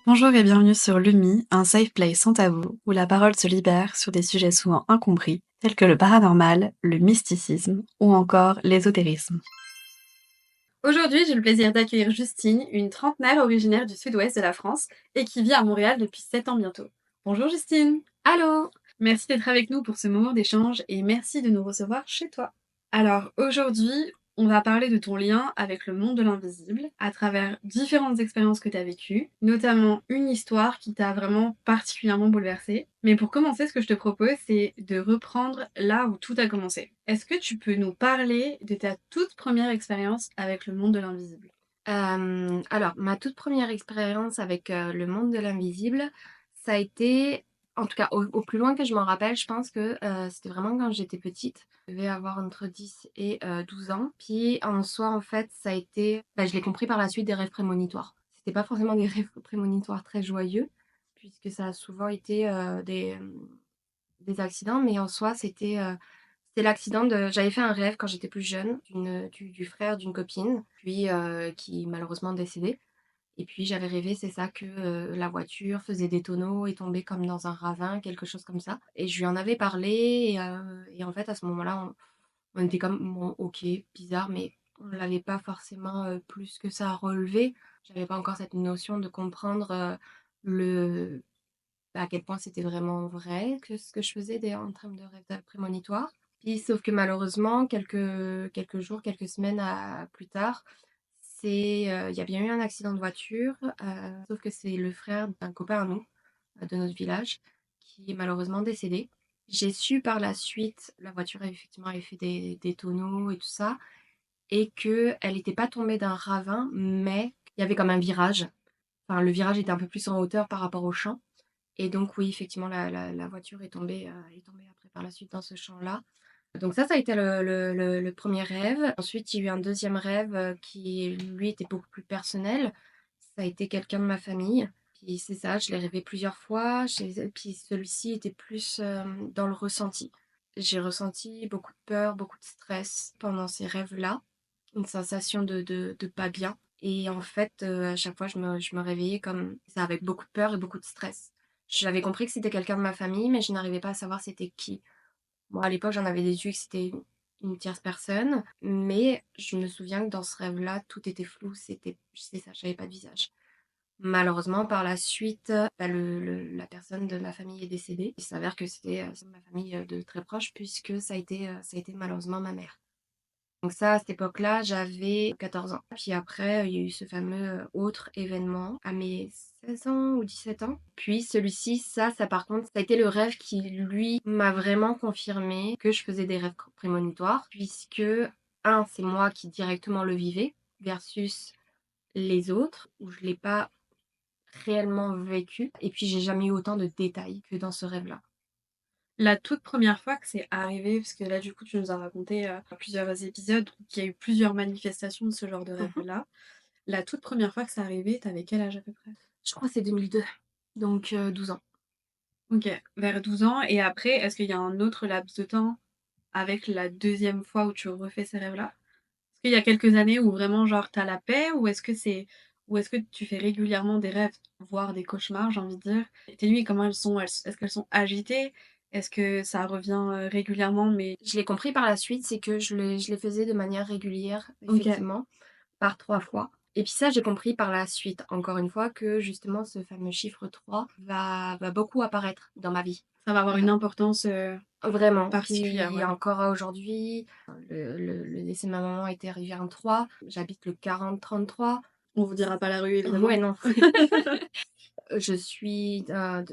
Bonjour et bienvenue sur Lumi, un safe place sans tabou, où la parole se libère sur des sujets souvent incompris, tels que le paranormal, le mysticisme ou encore l'ésotérisme. Aujourd'hui, j'ai le plaisir d'accueillir Justine, une trentenaire originaire du sud-ouest de la France et qui vit à Montréal depuis 7 ans bientôt. Bonjour Justine! Allô? Merci d'être avec nous pour ce moment d'échange et merci de nous recevoir chez toi. Alors aujourd'hui, on va parler de ton lien avec le monde de l'invisible à travers différentes expériences que tu as vécues, notamment une histoire qui t'a vraiment particulièrement bouleversée. Mais pour commencer, ce que je te propose, c'est de reprendre là où tout a commencé. Est-ce que tu peux nous parler de ta toute première expérience avec le monde de l'invisible? Alors ma toute première expérience avec, le monde de l'invisible, ça a été en tout cas au plus loin que je m'en rappelle, je pense que, c'était vraiment quand j'étais petite. Je devais avoir entre 10 et 12 ans. Puis en soi, en fait, ça a été je l'ai compris par la suite des rêves prémonitoires. C'était pas forcément des rêves prémonitoires très joyeux, puisque ça a souvent été, des accidents, mais en soi, c'était l'accident de j'avais fait un rêve quand j'étais plus jeune du frère d'une copine, puis, qui malheureusement décédé et puis j'avais rêvé, c'est ça, que, la voiture faisait des tonneaux et tombait comme dans un ravin, quelque chose comme ça et je lui en avais parlé et en fait, à ce moment-là, on était comme: «Bon, OK, bizarre», mais on l'avait pas forcément, plus que ça relevé. J'avais pas encore cette notion de comprendre, le à quel point c'était vraiment vrai que ce que je faisais des en termes de rêves prémonitoires. Puis sauf que malheureusement, quelques jours, quelques semaines plus tard, il y a bien eu un accident de voiture, sauf que c'est le frère d'un copain à nous, de notre village, qui est malheureusement décédé. J'ai su par la suite, la voiture effectivement avait fait des tonneaux et tout ça, et qu'elle était pas tombée d'un ravin, mais il y avait comme un virage. Enfin, le virage était un peu plus en hauteur par rapport au champ. Et donc oui, effectivement, la voiture est tombée après par la suite dans ce champ-là. Donc ça a été le 1er rêve. Ensuite, il y a eu un deuxième rêve, qui lui était beaucoup plus personnel. Ça a été quelqu'un de ma famille. Puis c'est ça, je l'ai rêvé plusieurs fois. Puis celui-ci était plus, dans le ressenti. J'ai ressenti beaucoup de peur, beaucoup de stress pendant ces rêves-là. Une sensation de pas bien et en fait, à chaque fois je me réveillais comme ça avec beaucoup de peur et beaucoup de stress. J'avais compris que c'était quelqu'un de ma famille, mais je n'arrivais pas à savoir c'était qui. Moi, à l'époque, j'en avais déduit que c'était une tierce personne, mais je me souviens que dans ce rêve-là, tout était flou, c'est ça, j'avais pas de visage. Malheureusement, par la suite, la personne de ma famille est décédée. Il s'avère que c'était, ma famille, de très proche puisque ça a été malheureusement ma mère. Donc ça, à cette époque-là, j'avais 14 ans. Puis après, il y a eu ce fameux, autre événement à mes 16 ans ou 17 ans. Puis celui-ci, ça par contre, ça a été le rêve qui, lui, m'a vraiment confirmé que je faisais des rêves prémonitoires puisque un, c'est moi qui directement le vivais versus les autres où je l'ai pas réellement vécu et puis j'ai jamais eu autant de détails que dans ce rêve-là. La toute première fois que c'est arrivé, parce que là, du coup, tu nous as raconté plusieurs épisodes qu'il y a eu plusieurs manifestations de ce genre de Mmh. rêve-là. La toute première fois que c'est arrivé, t'avais quel âge à peu près? Je crois que c'est 2002, donc 12 ans. Ok, vers 12 ans. Et après, est-ce qu'il y a un autre laps de temps avec la deuxième fois où tu refais ces rêves-là? Est-ce qu'il y a quelques années où vraiment, genre, t'as la paix, ou est-ce que tu fais régulièrement des rêves, voire des cauchemars, j'ai envie de dire? Et tes nuits, comment elles sont? Est-ce qu'elles sont agitées? Est-ce que ça revient régulièrement, mais... Je l'ai compris par la suite, c'est que je les faisais de manière régulière, Ok. effectivement, par 3 fois. Et puis ça, j'ai compris par la suite, encore une fois, que justement ce fameux chiffre 3 va beaucoup apparaître dans ma vie. Ça va avoir une importance Vraiment. particulière, Puis ouais. encore aujourd'hui, le décès de ma maman était arrivé un 3. J'habite le 40-33. On vous dira pas la rue, Ouais, évidemment. non. Je suis,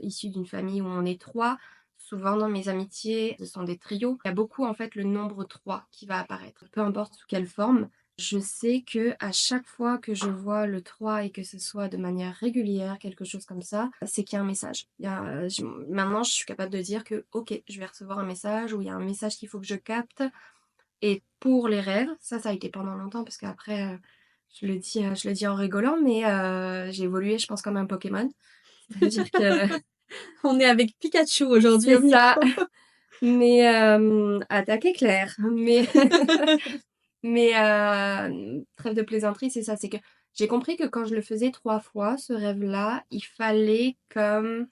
issue d'une famille où on est 3. Souvent dans mes amitiés, ce sont des trios. Il y a beaucoup en fait le nombre 3 qui va apparaître, peu importe sous quelle forme. Je sais que à chaque fois que je vois le 3 et que ce soit de manière régulière, quelque chose comme ça, c'est qu'il y a un message. Il y a, maintenant je suis capable de dire que OK, je vais recevoir un message ou il y a un message qu'il faut que je capte et pour les rêves, ça a été pendant longtemps parce qu'après, je le dis en rigolant, mais j'ai évolué je pense comme un Pokémon. C'est-à-dire que On est avec Pikachu aujourd'hui c'est au ça, micro. mais attaque éclair, mais mais trêve de plaisanterie, c'est ça, c'est que J'ai compris que quand je le faisais 3 fois, ce rêve-là, il fallait comme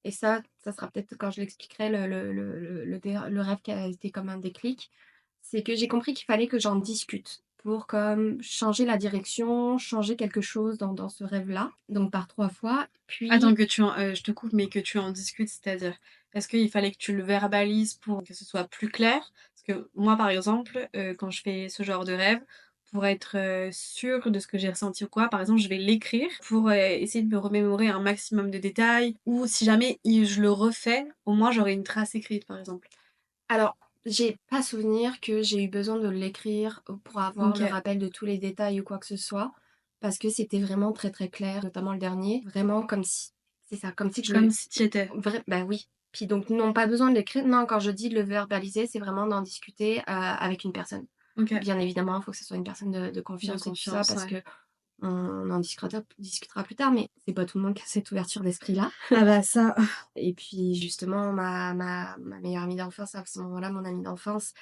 et ça sera peut-être quand je l'expliquerai le rêve qui a été comme un déclic. C'est que j'ai compris qu'il fallait que j'en discute pour comme changer la direction, changer quelque chose dans ce rêve-là, donc par 3 fois. Attends Puis que tu en je te coupe, mais que tu en discutes, c'est-à-dire? Est-ce qu'il fallait que tu le verbalises pour que ce soit plus clair? Parce que moi, par exemple, quand je fais ce genre de rêve, pour être, sûre de ce que j'ai ressenti ou quoi, par exemple, je vais l'écrire pour, essayer de me remémorer un maximum de détails ou si jamais je le refais, au moins j'aurai une trace écrite, par exemple. alors, j'ai pas souvenir que j'ai eu besoin de l'écrire, pour avoir le OK. rappel de tous les détails ou quoi que ce soit, parce que c'était vraiment très, très clair, notamment le dernier, vraiment comme si c'est ça, comme si que je Comme le si tu y étais. bah, oui. Puis donc non, pas besoin de l'écrire. Non, quand je dis de le verbaliser, c'est vraiment d'en discuter, avec une personne. OK. Bien évidemment, il faut que ce soit une personne de De confiance et tout ça confiance, parce ouais. qu'on en discutera plus tard, mais c'est pas tout le monde qui a cette ouverture d'esprit-là. Ah bah ça, Et puis justement, ma meilleure amie d'enfance, à ce moment-là, mon amie d'enfance,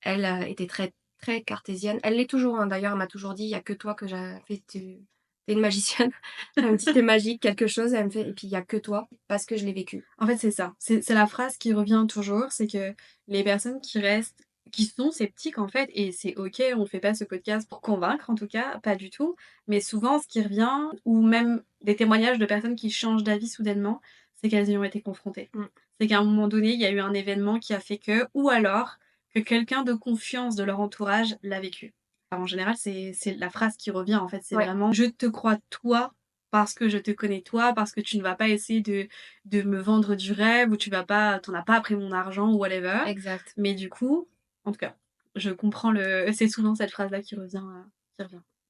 elle, était très, très cartésienne. Elle l'est toujours, hein, d'ailleurs, elle m'a toujours dit: «Il y a que toi que j'ai fait tu une magicienne, un petit tu magique, quelque chose». Elle me fait: «Et puis il y a que toi, parce que je l'ai vécu». en fait, c'est ça. C'est la phrase qui revient toujours, c'est que les personnes qui restent qui sont sceptiques, en fait et c'est OK, on fait pas ce podcast pour convaincre, en tout cas, pas du tout. Mais souvent, ce qui revient ou même des témoignages de personnes qui changent d'avis soudainement, c'est qu'elles y ont été confrontées. Mmh. C'est qu'à un moment donné, il y a eu un événement qui a fait que ou alors que quelqu'un de confiance de leur entourage l'a vécu. Alors, en général, c'est la phrase qui revient, en fait, c'est Ouais, vraiment: «Je te crois toi, parce que je te connais toi, parce que tu ne vas pas essayer de me vendre du rêve ou t'en as pas pris mon argent ou whatever. exact. Mais du coup, en tout cas, je comprends le c'est souvent cette phrase-là qui revient.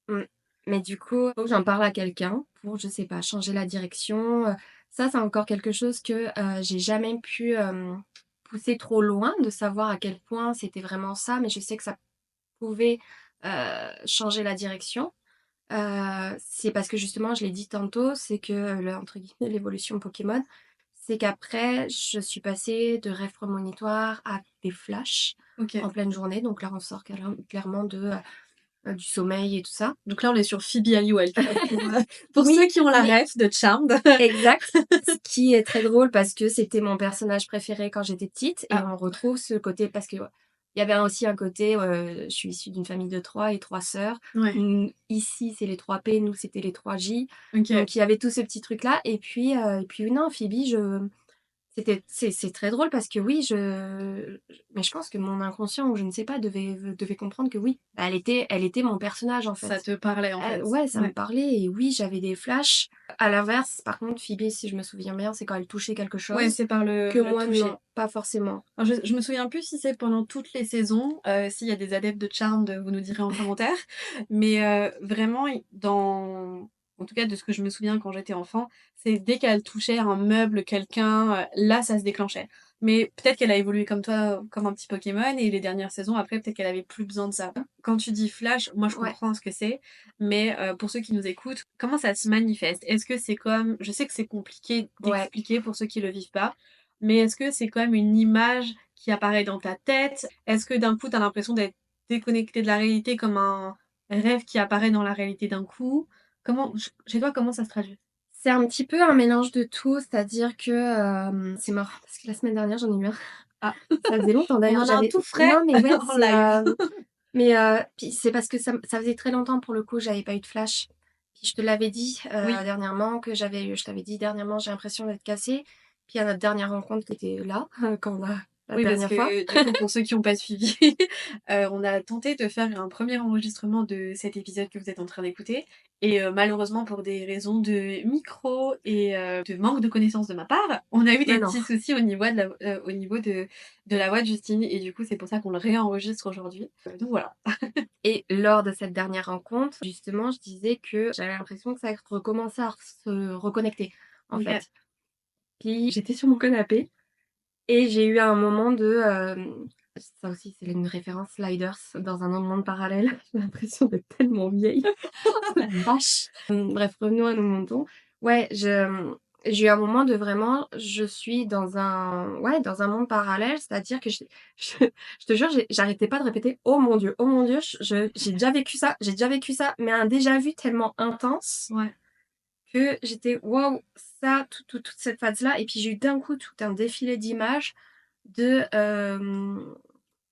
Mmh. Mais du coup, faut que j'en parle à quelqu'un pour, je sais pas, changer la direction, ça, c'est encore quelque chose que, j'ai jamais pu, pousser trop loin, de savoir à quel point c'était vraiment ça, mais je sais que ça pouvait, changer la direction. C'est parce que justement, je l'ai dit tantôt, c'est que, le entre guillemets «l'évolution Pokémon», c'est qu'après je suis passée de rêves prémonitoires à des flashs en OK. pleine journée, donc là on sort clairement du sommeil et tout ça. Donc là, on est sur Phoebe Halliwell, tu vois? Pour ceux Oui, qui ont la mais ref de Charmed. exact. Ce qui est très drôle parce que c'était mon personnage préféré quand j'étais petite et Ah, on retrouve ce côté parce que, il y avait aussi un côté, je suis issue d'une famille de 3 et 3 sœurs. ouais, Ici, c'est les 3 P, nous, c'était les 3 J. OK. Donc il y avait tous ces petits trucs-là et puis non, Phoebe, c'est très drôle parce que oui, mais je pense que mon inconscient ou je ne sais pas devait comprendre que oui, elle était mon personnage, en Ça fait. te parlait, en fait. Ouais, ça me Ouais. parlait et oui, j'avais des flashs. À l'inverse, par contre, Phoebe, si je me souviens bien, c'est quand elle touchait quelque Ouais, chose, c'est par que le moi non, toucher. pas forcément. Alors je me souviens plus si c'est pendant toutes les saisons, s'il y a des adeptes de Charmed, vous nous direz en commentaire. Mais, vraiment en tout cas de ce que je me souviens quand j'étais enfant, c'est dès qu'elle touchait un meuble, quelqu'un, là ça se déclenchait. Mais peut-être qu'elle a évolué comme toi, comme un petit Pokémon et les dernières saisons après peut-être qu'elle avait plus besoin de ça. Quand tu dis flash, moi je Ouais, comprends ce que c'est, mais, pour ceux qui nous écoutent, comment ça se manifeste? Est-ce que c'est comme je sais que c'est compliqué ouais. d'expliquer pour ceux qui le vivent pas, mais est-ce que c'est quand même une image qui apparaît dans ta tête? Est-ce que d'un coup, tu as l'impression d'être déconnecté de la réalité comme un rêve qui apparaît dans la réalité d'un coup? Chez toi, comment ça se traduit? C'est un petit peu un mélange de tout, c'est-à-dire que, c'est marrant parce que la semaine dernière, j'en ai eu un. Ah, Ça faisait longtemps on d'ailleurs, en a un j'avais tout frais non mais ouais, en live. puis c'est parce que ça faisait très longtemps pour le coup, j'avais pas eu de flash. Puis je te l'avais dit, Oui. dernièrement je t'avais dit dernièrement: «J'ai l'impression d'être cassée». Puis à notre dernière rencontre qui était là, quand on a la Oui, parce dernière fois. que du coup, pour ceux qui n'ont pas suivi, on a tenté de faire un premier enregistrement de cet épisode que vous êtes en train d'écouter et malheureusement pour des raisons de micro et de manque de connaissances de ma part, on a eu Mais des non. petits soucis au niveau de la voix de Justine et du coup, c'est pour ça qu'on le réenregistre aujourd'hui. Donc voilà. Et lors de cette dernière rencontre, justement, je disais que j'avais l'impression que ça recommençait à se reconnecter, en OK. fait. Puis j'étais sur mon canapé et j'ai eu un moment ça aussi c'est une référence Sliders dans un autre monde parallèle. J'ai l'impression d'être tellement vieille. Oh la vache! Bref, revenons à nos moutons. Ouais, j'ai eu un moment de vraiment, je suis dans un monde parallèle, c'est-à-dire que je je te jure, j'arrêtais pas de répéter: oh mon Dieu, j'ai déjà vécu ça, j'ai déjà vécu ça», mais un déjà vu tellement intense Ouais. que j'étais: «Waouh, ça, toute cette phase-là», et puis j'ai eu d'un coup tout un défilé d'images de,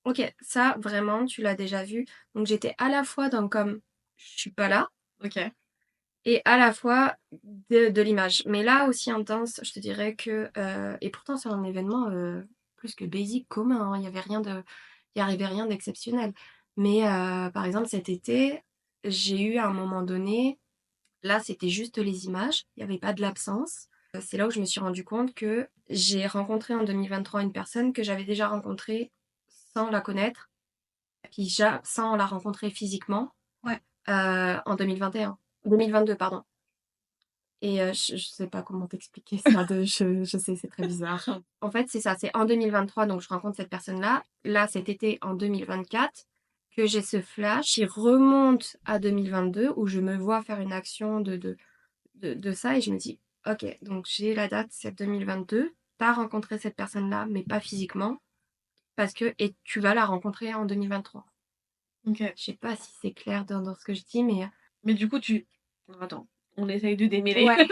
OK, ça vraiment tu l'as déjà vu. Donc j'étais à la fois dans comme: «Je suis pas là», OK. et à la fois de l'image. Mais là, aussi intense, je te dirais que, et pourtant c'est un événement, plus que basique, commun, hein. Il y arrivait rien d'exceptionnel. Mais, par exemple cet été, j'ai eu à un moment donné, là c'était juste les images, il y avait pas de l'absence. C'est là où je me suis rendu compte que j'ai rencontré en 2023 une personne que j'avais déjà rencontrée sans la connaître, puis sans la rencontrer physiquement, Ouais. en 2022, pardon. Et je sais pas comment t'expliquer ça, je sais, c'est très bizarre. En fait, c'est ça, c'est en 2023, donc je rencontre cette personne-là. Là, cet été, en 2024, que j'ai ce flash qui remonte à 2022, où je me vois faire une action de ça, et je me dis: «OK, donc j'ai la date, c'est 2022. Tu as rencontré cette personne-là, mais pas physiquement, parce que et tu vas la rencontrer en 2023». OK. Je sais pas si c'est clair dans ce que je dis, mais Mais du coup, attends, on essaye de démêler. ouais.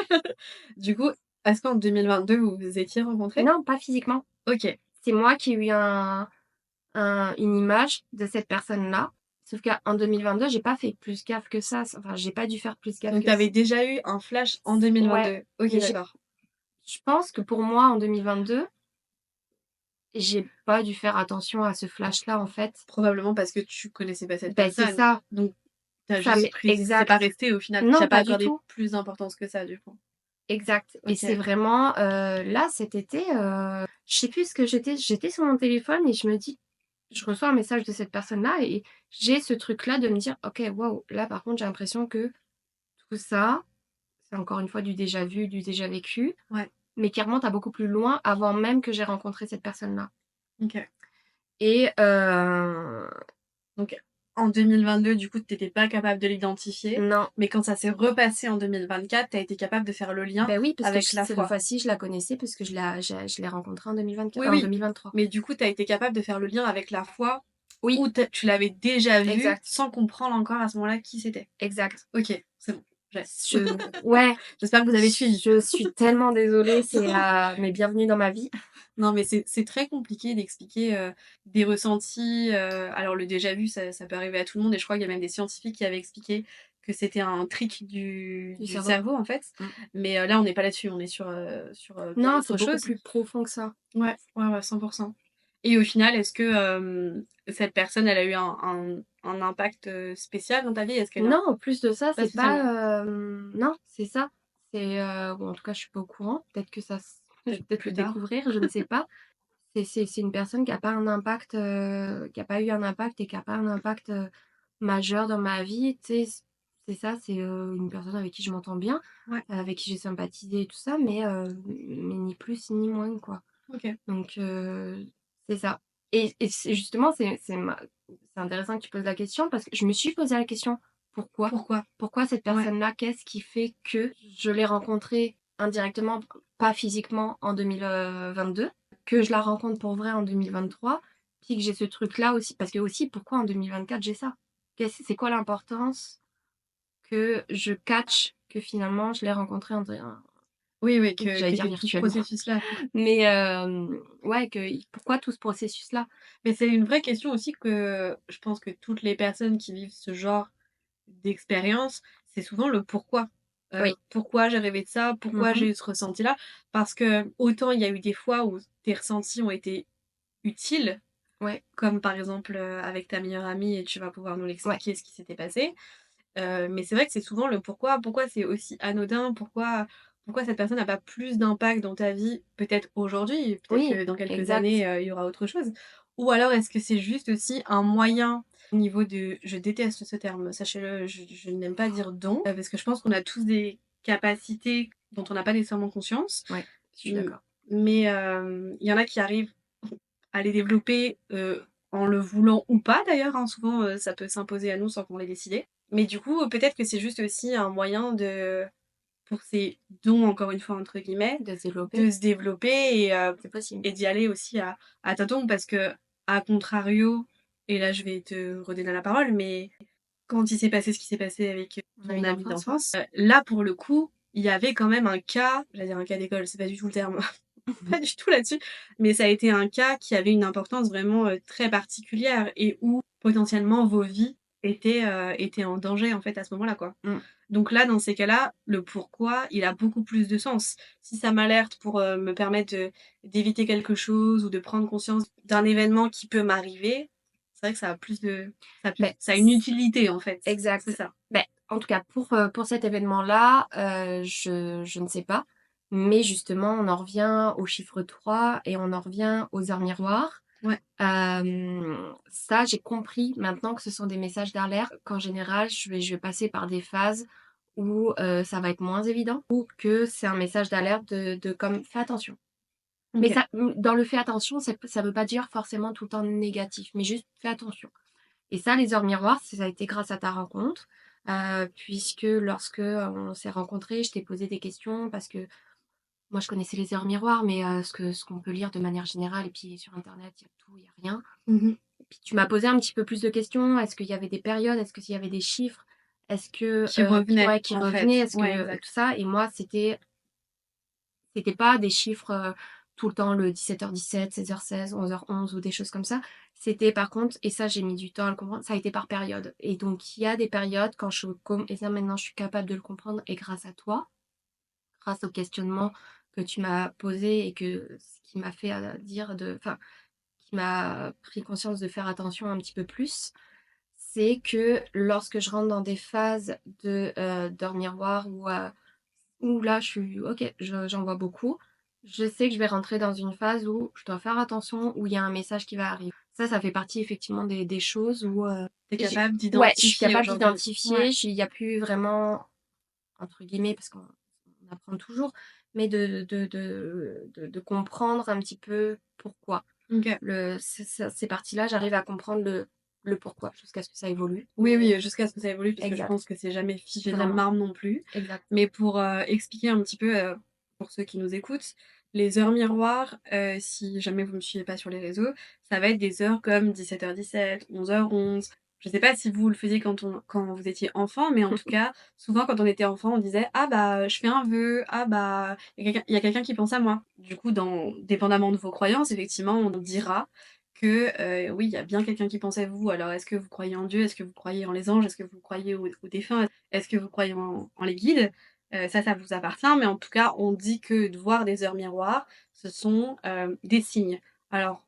Du coup, est-ce qu'en 2022, vous vous étiez rencontrés? Non, pas physiquement. OK. C'est moi qui ai eu une image de cette personne-là. Sauf qu'en 2022, j'ai pas fait plus gaffe que ça. Enfin, j'ai pas dû faire plus gaffe Donc que tu avais ça. déjà eu un flash en Ouais, 2022? OK, mais d'accord. je pense que pour moi, en 2022, j'ai pas dû faire attention à ce flash-là, en fait. Probablement parce que tu connaissais pas cette Ben, c'est personne. ça. Donc tu Ça juste m'est pris c'est pas exact. resté au final, tu Non, as pas pas du accordé tout. plus d'importance que ça, du coup? Exact. Et c'est OK. vraiment, là, cet été, je sais plus ce que j'étais sur mon téléphone et je reçois un message de cette personne-là, et j'ai ce truc-là de me dire: «OK, waouh, là, par contre, j'ai l'impression que tout ça, c'est encore une fois du déjà vu, du déjà vécu, Ouais. mais qui remonte à beaucoup plus loin, avant même que j'ai rencontré cette personne-là». OK. Et Donc en 2022, du coup, tu étais pas capable de l'identifier, non, mais quand ça s'est repassé en 2024, tu as été capable de faire le lien ben oui, parce que avec la cette fois. fois-ci, je la connaissais parce que je l'ai rencontrée en Oui, 2024, en oui, 2023. mais du coup, tu as été capable de faire le lien avec la fois Oui, où tu l'avais déjà vu exact, sans comprendre encore à ce moment-là qui c'était. exact. OK, c'est bon, j'ai. Ouais, J'espère que vous avez suivi. je suis tellement désolée, Non. mais bienvenue dans ma vie. Non, mais c'est très compliqué d'expliquer, des ressentis, alors le déjà vu, ça peut arriver à tout le monde et je crois qu'il y a même des scientifiques qui avaient expliqué que c'était un trick Du du cerveau. cerveau, en fait. Mmh. Mais, là, on n'est pas là-dessus, on est sur, bien Non, c'est autre beaucoup chose. plus profond que ça. Ouais, ouais, ouais, 100. Et au final, est-ce que, cette personne, elle a eu un impact, spécial dans ta vie? Est-ce qu'elle a Non, en plus de ça, pas c'est spécialement? pas, non, c'est ça. C'est, bon, en tout cas, je suis pas au courant. Peut-être que je vais Peut-être peut-être le plus tard. découvrir, je ne sais pas. C'est une personne qui a pas un impact, qui a pas eu un impact et qui a pas un impact, majeur dans ma vie, tu sais? C'est ça, c'est, une personne avec qui je m'entends bien, Ouais, avec qui j'ai sympathisé et tout ça, mais ni plus ni moins, quoi. OK. Donc, c'est ça. Et c'est justement, c'est intéressant que tu poses la question, parce que je me suis posé la question: «Pourquoi? Pourquoi? Pourquoi cette Ouais, personne-là? Qu'est-ce qui fait que je l'ai rencontrée indirectement, pas physiquement, en 2022, que je la rencontre pour vrai en 2023, puis que j'ai ce truc-là aussi?» Parce que aussi, pourquoi en 2024 j'ai ça? C'est quoi l'importance que je catch que finalement je l'ai rencontrée oui, oui, j'allais que dire tu tout ce virtuellement. processus-là. Mais ouais, pourquoi tout ce processus-là? Mais c'est une vraie question aussi que je pense que toutes les personnes qui vivent ce genre d'expérience, c'est souvent le pourquoi. Oui. Pourquoi j'ai rêvé de ça? Mmh Pourquoi mh. j'ai eu ce ressenti-là? Parce que autant il y a eu des fois où tes ressentis ont été utiles, Ouais, comme par exemple, avec ta meilleure amie et tu vas pouvoir nous ouais, l'expliquer ce qui s'était passé. Mais c'est vrai que c'est souvent le pourquoi. Pourquoi c'est aussi anodin? Pourquoi cette personne n'a pas plus d'impact dans ta vie, peut-être aujourd'hui, peut-être oui, que dans quelques exact. années, il y aura autre chose? Ou alors est-ce que c'est juste aussi un moyen au niveau de je déteste ce terme, sachez-le, je n'aime pas dire don, parce que je pense qu'on a tous des capacités dont on n'a pas nécessairement conscience. Ouais, je suis Mmh, d'accord. mais il y en a qui arrivent à les développer, en le voulant ou pas d'ailleurs, hein. Souvent, ça peut s'imposer à nous sans qu'on l'ait décidé. Mais du coup, peut-être que c'est juste aussi un moyen de pour ces dons, encore une fois, entre guillemets, De se développer, de se développer c'est possible. et d'y aller aussi à tâtons parce que, à contrario, et là je vais te redonner la parole, mais quand il s'est passé ce qui s'est passé avec Mon ton ami ami d'enfance, ouais. d'enfance, là pour le coup, il y avait quand même un cas, j'allais dire un cas d'école, c'est pas du tout le terme, pas du tout là-dessus, mais ça a été un cas qui avait une importance vraiment très particulière et où potentiellement vos vies étaient en danger en fait à ce moment-là quoi. Mmh. Donc là, dans ces cas-là, le pourquoi, il a beaucoup plus de sens. Si ça m'alerte pour me permettre d'éviter quelque chose ou de prendre conscience d'un événement qui peut m'arriver, c'est vrai que ça a plus de... Beh, Ça a une utilité en fait. C'est exact. ça. Beh, en tout cas pour cet événement-là, je ne sais pas. Mais justement, on en revient au chiffre 3 et on en revient aux heures miroirs. Ouais. Ça, j'ai compris maintenant que ce sont des messages d'alerte, qu'en général, je vais passer par des phases où, ça va être moins évident ou que c'est un message d'alerte de comme: «Fais attention». Mais Ok. ça, dans le «fais attention», ça veut pas dire forcément tout le temps négatif, mais juste: «Fais attention». Et ça, les heures miroirs, ça a été grâce à ta rencontre, puisque lorsque, on s'est rencontrés, je t'ai posé des questions parce que moi, je connaissais les heures miroirs, mais ce qu'on peut lire de manière générale et puis sur internet, il y a tout, il y a rien. Mhm. Puis tu m'as posé un petit peu plus de questions. Est-ce qu'il y avait des périodes? Est-ce qu'il y avait des chiffres? Est-ce que, Qui revenait ouais, qui en fait. revenaient? Est-ce Ouais, que tout exact. ça? Et moi, c'était pas des chiffres, tout le temps le 17h17, 16h16, 11h11 ou des choses comme ça. C'était par contre, et ça j'ai mis du temps à le comprendre, ça a été par période. Et donc il y a des périodes quand et ça maintenant je suis capable de le comprendre et grâce à toi, grâce au questionnement que tu m'as posé et que ce qui m'a fait, enfin, qui m'a pris conscience de faire attention un petit peu plus, c'est que lorsque je rentre dans des phases d'heures miroir où là je suis OK, j'en vois beaucoup, je sais que je vais rentrer dans une phase où je dois faire attention, où il y a un message qui va arriver. Ça fait partie effectivement des choses où, T'es j'ai capable ouais, je suis d'identifier capable aujourd'hui. Ouais. d'identifier, il y a plus vraiment, entre guillemets, parce qu'on apprend toujours, mais de comprendre un petit peu pourquoi. Ok. Ces parties-là, j'arrive à comprendre le pourquoi jusqu'à ce que ça évolue. Oui, Mais oui, jusqu'à ce que ça évolue, parce que je exact, pense que c'est jamais figé dans le vraiment, marbre non plus. exactement. Mais pour expliquer un petit peu, pour ceux qui nous écoutent, les heures miroirs, si jamais vous ne me suivez pas sur les réseaux, ça va être des heures comme 17h17, 11h11. Je sais pas si vous le faisiez quand vous étiez enfant, mais en tout cas, souvent quand on était enfant, on disait ah bah je fais un vœu, ah bah il y a quelqu'un qui pense à moi. Du coup, dépendamment de vos croyances, effectivement, on dira que oui, il y a bien quelqu'un qui pense à vous. Alors, est-ce que vous croyez en Dieu? Est-ce que vous croyez en les anges? Est-ce que vous croyez aux défunts? Est-ce que vous croyez en les guides? Ça vous appartient, mais en tout cas, on dit que de voir des heures miroirs, ce sont des signes. Alors,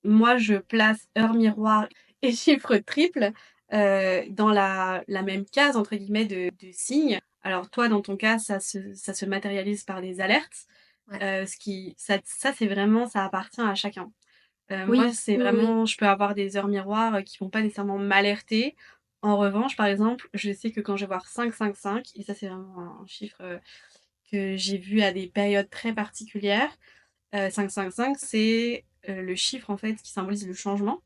moi, je place heure miroir et chiffre triple dans la même case, entre guillemets, de signes. Alors, toi, dans ton cas, ça se matérialise par des alertes. Ouais. Ça, c'est vraiment, ça appartient à chacun. Moi, Oui, c'est oui, oui. vraiment, je peux avoir des heures miroirs qui vont pas nécessairement m'alerter. En revanche, par exemple, je sais que quand je vais voir 555, et ça c'est vraiment un chiffre que j'ai vu à des périodes très particulières, 555 c'est le chiffre en fait qui symbolise le changement.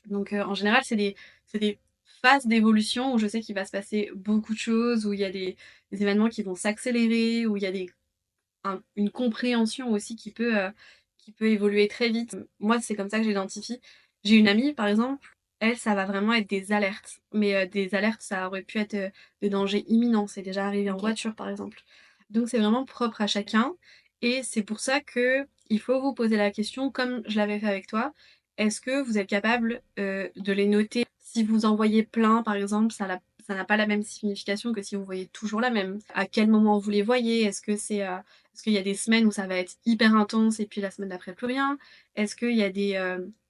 Donc en général, c'est des phases d'évolution où je sais qu'il va se passer beaucoup de choses, où il y a des événements qui vont s'accélérer, où il y a une compréhension aussi qui peut évoluer très vite. Moi, c'est comme ça que j'identifie. J'ai une amie, par exemple, elle, ça va vraiment être des alertes. Mais des alertes, ça aurait pu être de danger imminent. C'est déjà arrivé en OK. voiture, par exemple. Donc, c'est vraiment propre à chacun. Et c'est pour ça que il faut vous poser la question, comme je l'avais fait avec toi. Est-ce que vous êtes capable de les noter? Si vous en voyez plein, par exemple, ça n'a pas la même signification que si vous voyez toujours la même. À quel moment vous les voyez? Est-ce qu'il y a des semaines où ça va être hyper intense et puis la semaine d'après plus rien? Est-ce qu'il y a des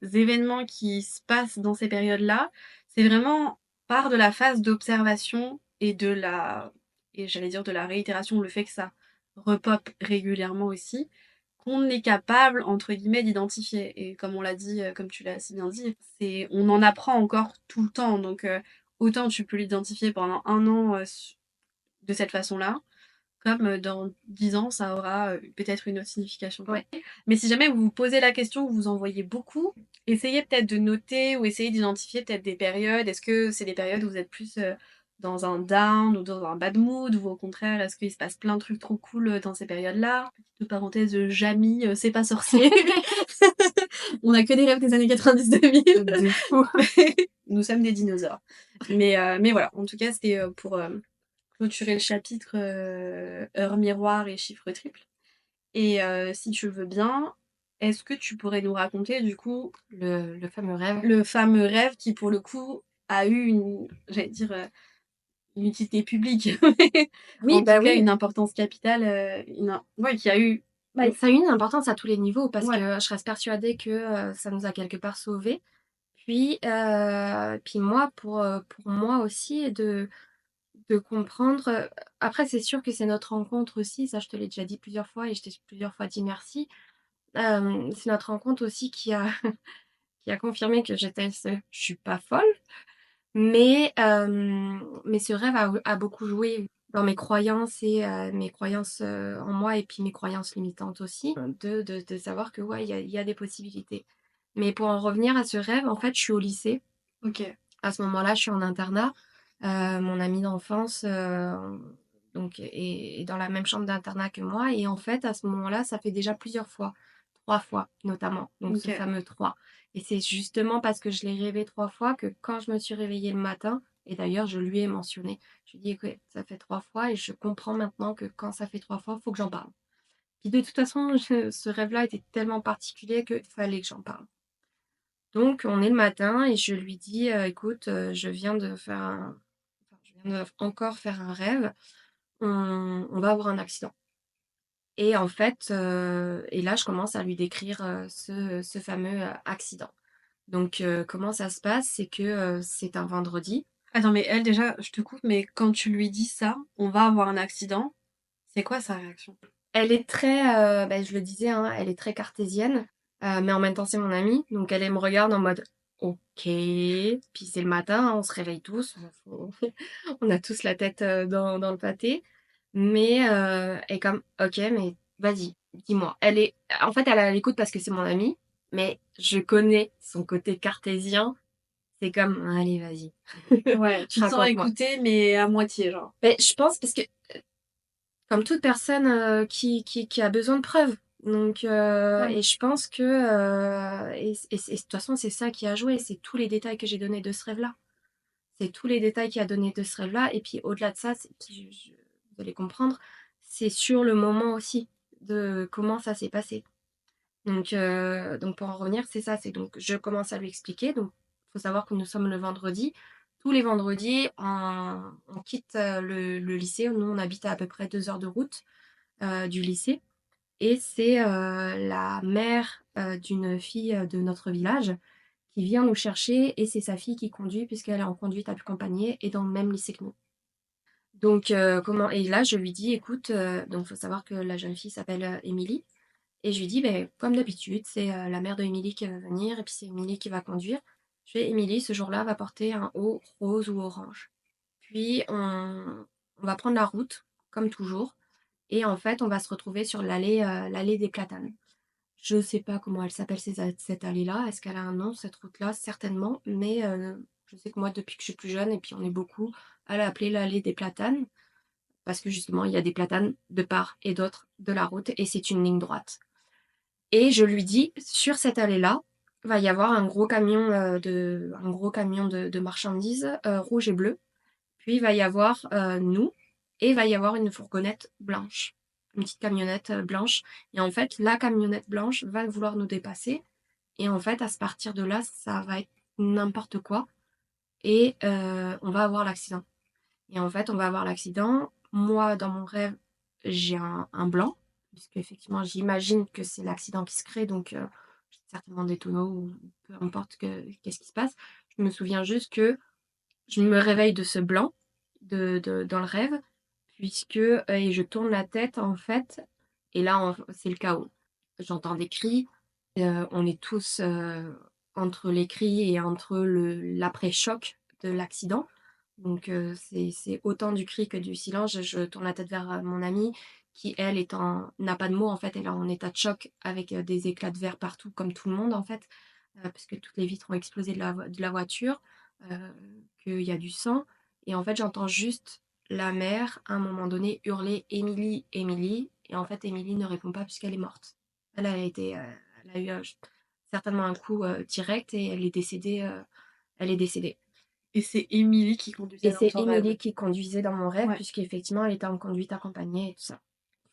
événements qui se passent dans ces périodes-là? C'est vraiment part de la phase d'observation et j'allais dire de la réitération, le fait que ça repop régulièrement aussi, qu'on est capable, entre guillemets, d'identifier. Et comme on l'a dit, comme tu l'as si bien dit, on en apprend encore tout le temps. Donc, autant tu peux l'identifier pendant un an de cette façon-là, comme dans 10 ans, ça aura peut-être une autre signification. Quoi. Ouais. Mais si jamais vous vous posez la question, vous en voyez beaucoup, essayez peut-être de noter ou essayez d'identifier peut-être des périodes. Est-ce que c'est des périodes où vous êtes plus dans un down ou dans un bad mood, ou au contraire, est-ce qu'il se passe plein de trucs trop cool dans ces périodes-là? Petite parenthèse, Jamy, c'est pas sorcier. On a que des rêves des années 90-2000. De fou. Nous sommes des dinosaures. Mais voilà, en tout cas, c'était pour clôturer le chapitre heure miroir et chiffre triple. Et si tu le veux bien, est-ce que tu pourrais nous raconter du coup Le fameux rêve. le fameux rêve qui pour le coup a eu une, j'allais dire, une utilité publique, Oui, en tout bah cas oui. une importance capitale, ouais, qui a eu... Bah, ça a eu une importance à tous les niveaux parce Ouais, que je reste persuadée que ça nous a quelque part sauvés. Puis moi, pour moi aussi, de comprendre. Après, c'est sûr que c'est notre rencontre aussi, ça je te l'ai déjà dit plusieurs fois et je t'ai plusieurs fois dit merci. C'est notre rencontre aussi qui a confirmé que je suis pas folle, mais ce rêve a beaucoup joué dans mes croyances et mes croyances en moi et puis mes croyances limitantes aussi, de savoir que ouais, il y a des possibilités. Mais pour en revenir à ce rêve, en fait, je suis au lycée. ok, À ce moment-là, je suis en internat. Mon ami d'enfance donc, est dans la même chambre d'internat que moi. Et en fait, à ce moment-là, ça fait déjà plusieurs fois, 3 fois notamment, donc ce ok. fameux 3. Et c'est justement parce que je l'ai rêvé 3 fois que quand je me suis réveillée le matin, et d'ailleurs, je lui ai mentionné, je lui ai dit, écoute, ça fait 3 fois et je comprends maintenant que quand ça fait 3 fois, il faut que j'en parle. Puis de toute façon, ce rêve-là était tellement particulier qu'il fallait que j'en parle. Donc, on est le matin et je lui dis, écoute, je viens de faire je viens de encore faire un rêve, on va avoir un accident. Et en fait, et là, je commence à lui décrire ce fameux accident. Donc, comment ça se passe? C'est que c'est un vendredi. Attends, mais elle déjà, je te coupe, mais quand tu lui dis ça, on va avoir un accident, c'est quoi sa réaction? Elle est très, bah, je le disais, hein, elle est très cartésienne, mais en même temps, c'est mon amie. Donc, elle me regarde en mode, ok. Puis c'est le matin, hein, on se réveille tous. On a tous la tête dans le pâté. Mais elle est comme, ok, mais vas-y, dis-moi. En fait, elle est à l'écoute parce que c'est mon amie, mais je connais son côté cartésien. C'est comme, allez, vas-y, Ouais, tu te sens raconte-moi. écoutée, mais à moitié, genre. Mais je pense parce que comme toute personne qui a besoin de preuves. Donc, Ouais. et je pense que, et de toute façon, c'est ça qui a joué, c'est tous les détails que j'ai donnés de ce rêve-là. C'est tous les détails qu'il a donnés de ce rêve-là. Et puis, au-delà de ça, vous allez comprendre, c'est sur le moment aussi de comment ça s'est passé. Donc pour en revenir, c'est ça. C'est donc, je commence à lui expliquer. Donc, il faut savoir que nous sommes le vendredi. Tous les vendredis, on quitte le lycée. Nous, on habite à peu près 2 heures de route du lycée. Et c'est la mère d'une fille de notre village qui vient nous chercher et c'est sa fille qui conduit puisqu'elle est en conduite accompagnée et dans le même lycée que nous. Donc, et là, je lui dis, écoute, donc il faut savoir que la jeune fille s'appelle Émilie. Et je lui dis, ben, comme d'habitude, c'est la mère de Émilie qui va venir et puis c'est Émilie qui va conduire. Je fais, Émilie, ce jour-là, va porter un haut rose ou orange. Puis, on va prendre la route, comme toujours. Et en fait, on va se retrouver sur l'allée des Platanes. Je ne sais pas comment elle s'appelle cette allée-là. Est-ce qu'elle a un nom, cette route-là? Certainement. Mais je sais que moi, depuis que je suis plus jeune, et puis on est beaucoup, elle a appelé l'allée des Platanes. Parce que justement, il y a des platanes de part et d'autre de la route. Et c'est une ligne droite. Et je lui dis, sur cette allée-là, va y avoir un gros camion de marchandises rouge et bleu. Puis il va y avoir nous, et il va y avoir une fourgonnette blanche, une petite camionnette blanche. Et en fait, la camionnette blanche va vouloir nous dépasser. Et en fait, à partir de là, ça va être n'importe quoi. Et on va avoir l'accident. Et en fait, on va avoir l'accident. Moi, dans mon rêve, j'ai un blanc, puisque effectivement, j'imagine que c'est l'accident qui se crée, donc certainement des tonneaux ou peu importe qu'est-ce qui se passe. Je me souviens juste que je me réveille de ce blanc dans le rêve, puisque et je tourne la tête en fait, et là c'est le chaos. J'entends des cris, on est tous entre les cris et entre l'après-choc de l'accident. Donc c'est autant du cri que du silence. Je tourne la tête vers mon amie qui, elle, n'a pas de mots en fait. Elle est en état de choc avec des éclats de verre partout, comme tout le monde en fait, parce que toutes les vitres ont explosé de la voiture, qu'il y a du sang. Et en fait, j'entends juste la mère, à un moment donné, hurler Émilie, Émilie. Et en fait, Émilie ne répond pas puisqu'elle est morte. Elle a été, elle a eu certainement un coup direct et elle est décédée. Elle est décédée. Et c'est Émilie qui Et conduisait dans c'est ton rêve. Émilie qui conduisait dans mon rêve, Ouais. puisqu'effectivement, elle était en conduite accompagnée et tout ça.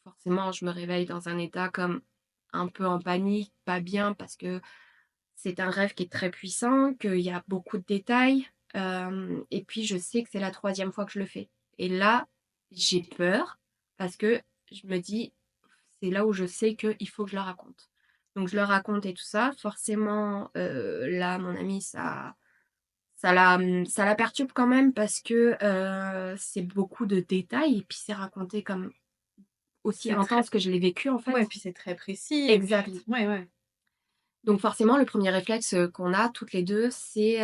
Forcément, je me réveille dans un état comme un peu en panique, pas bien, parce que c'est un rêve qui est très puissant, qu'il y a beaucoup de détails. Et puis, je sais que c'est la 3e fois que je le fais. Et là, j'ai peur, parce que je me dis, c'est là où je sais qu'il faut que je le raconte. Donc, je le raconte et tout ça. Forcément, là, mon ami, ça la perturbe quand même parce que c'est beaucoup de détails et puis c'est raconté comme aussi C'est très... intense que je l'ai vécu en Ouais, fait. puis c'est très précis, et puis... Exact. Ouais, ouais. Donc forcément, le premier réflexe qu'on a toutes les deux, c'est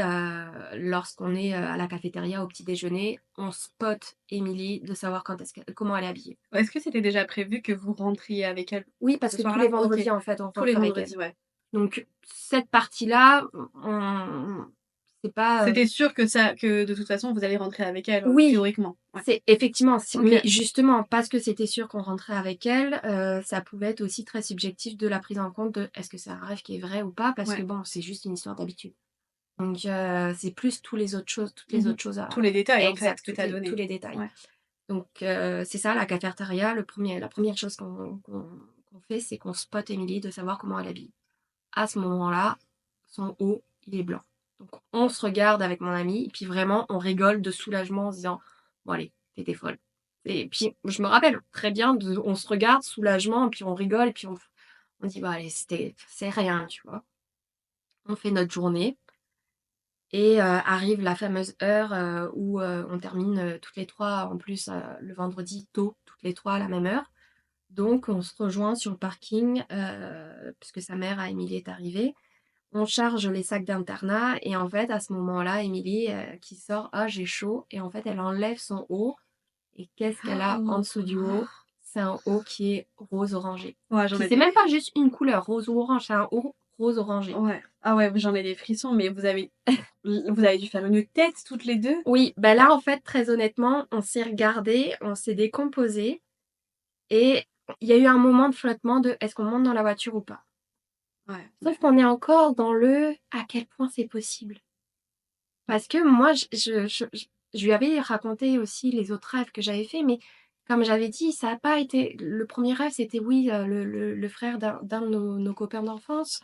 lorsqu'on est à la cafétéria au petit déjeuner, on spot Émilie de savoir comment elle est habillée. Est-ce que c'était déjà prévu que vous rentriez avec elle Oui, parce ce que tous les soir-là? OK. vendredis en fait, on Tous les rentre avec elle. vendredis, ouais. Donc cette partie-là, c'est pas... C'était sûr que de toute façon, vous allez rentrer avec elle, Oui, théoriquement. Ouais. c'est effectivement, mais OK. justement, parce que c'était sûr qu'on rentrait avec elle, ça pouvait être aussi très subjectif de la prise en compte de est-ce que c'est un rêve qui est vrai ou pas, parce que Ouais. bon, c'est juste une histoire d'habitude. Donc c'est plus toutes les Mmh. autres choses Tous les détails, en fait, exact, que tu as tous donnés. les détails. Ouais. Donc c'est ça, la cafétéria, la première chose qu'on fait, c'est qu'on spot Émilie de savoir comment elle habille. À ce moment-là, son haut, il est blanc. Donc on se regarde avec mon ami, et puis vraiment, on rigole de soulagement en se disant, bon allez, t'étais folle. Et puis je me rappelle très bien, on se regarde, soulagement, et puis on rigole, et puis on dit, bah allez, c'est rien, tu vois. On fait notre journée, et arrive la fameuse heure où on termine toutes les trois, en plus le vendredi tôt, toutes les trois à la même heure. Donc on se rejoint sur le parking, puisque sa mère à Émilie est arrivée. On charge les sacs d'internat et en fait, à ce moment-là, Émilie qui sort: «Ah, j'ai chaud» et en fait, elle enlève son haut et qu'est-ce qu'elle a en dessous du haut? C'est un haut qui est rose orangé. Ouais, j'en Puis ai c'est des... même pas juste une couleur, rose ou orange, c'est un haut rose orangé. Ouais. Ah ouais, j'en ai des frissons, mais vous avez dû faire une tête toutes les 2? Oui, bah là, en fait, très honnêtement, on s'est regardé, on s'est décomposé et il y a eu un moment de flottement de: «Est-ce qu'on monte dans la voiture ou pas?» Ouais, Sauf ouais. qu'on est encore dans le: «À quel point c'est possible?» Parce que moi, je lui avais raconté aussi les autres rêves que j'avais faits, mais comme j'avais dit, ça a pas été le premier rêve, c'était oui, le frère d'un de nos copains d'enfance,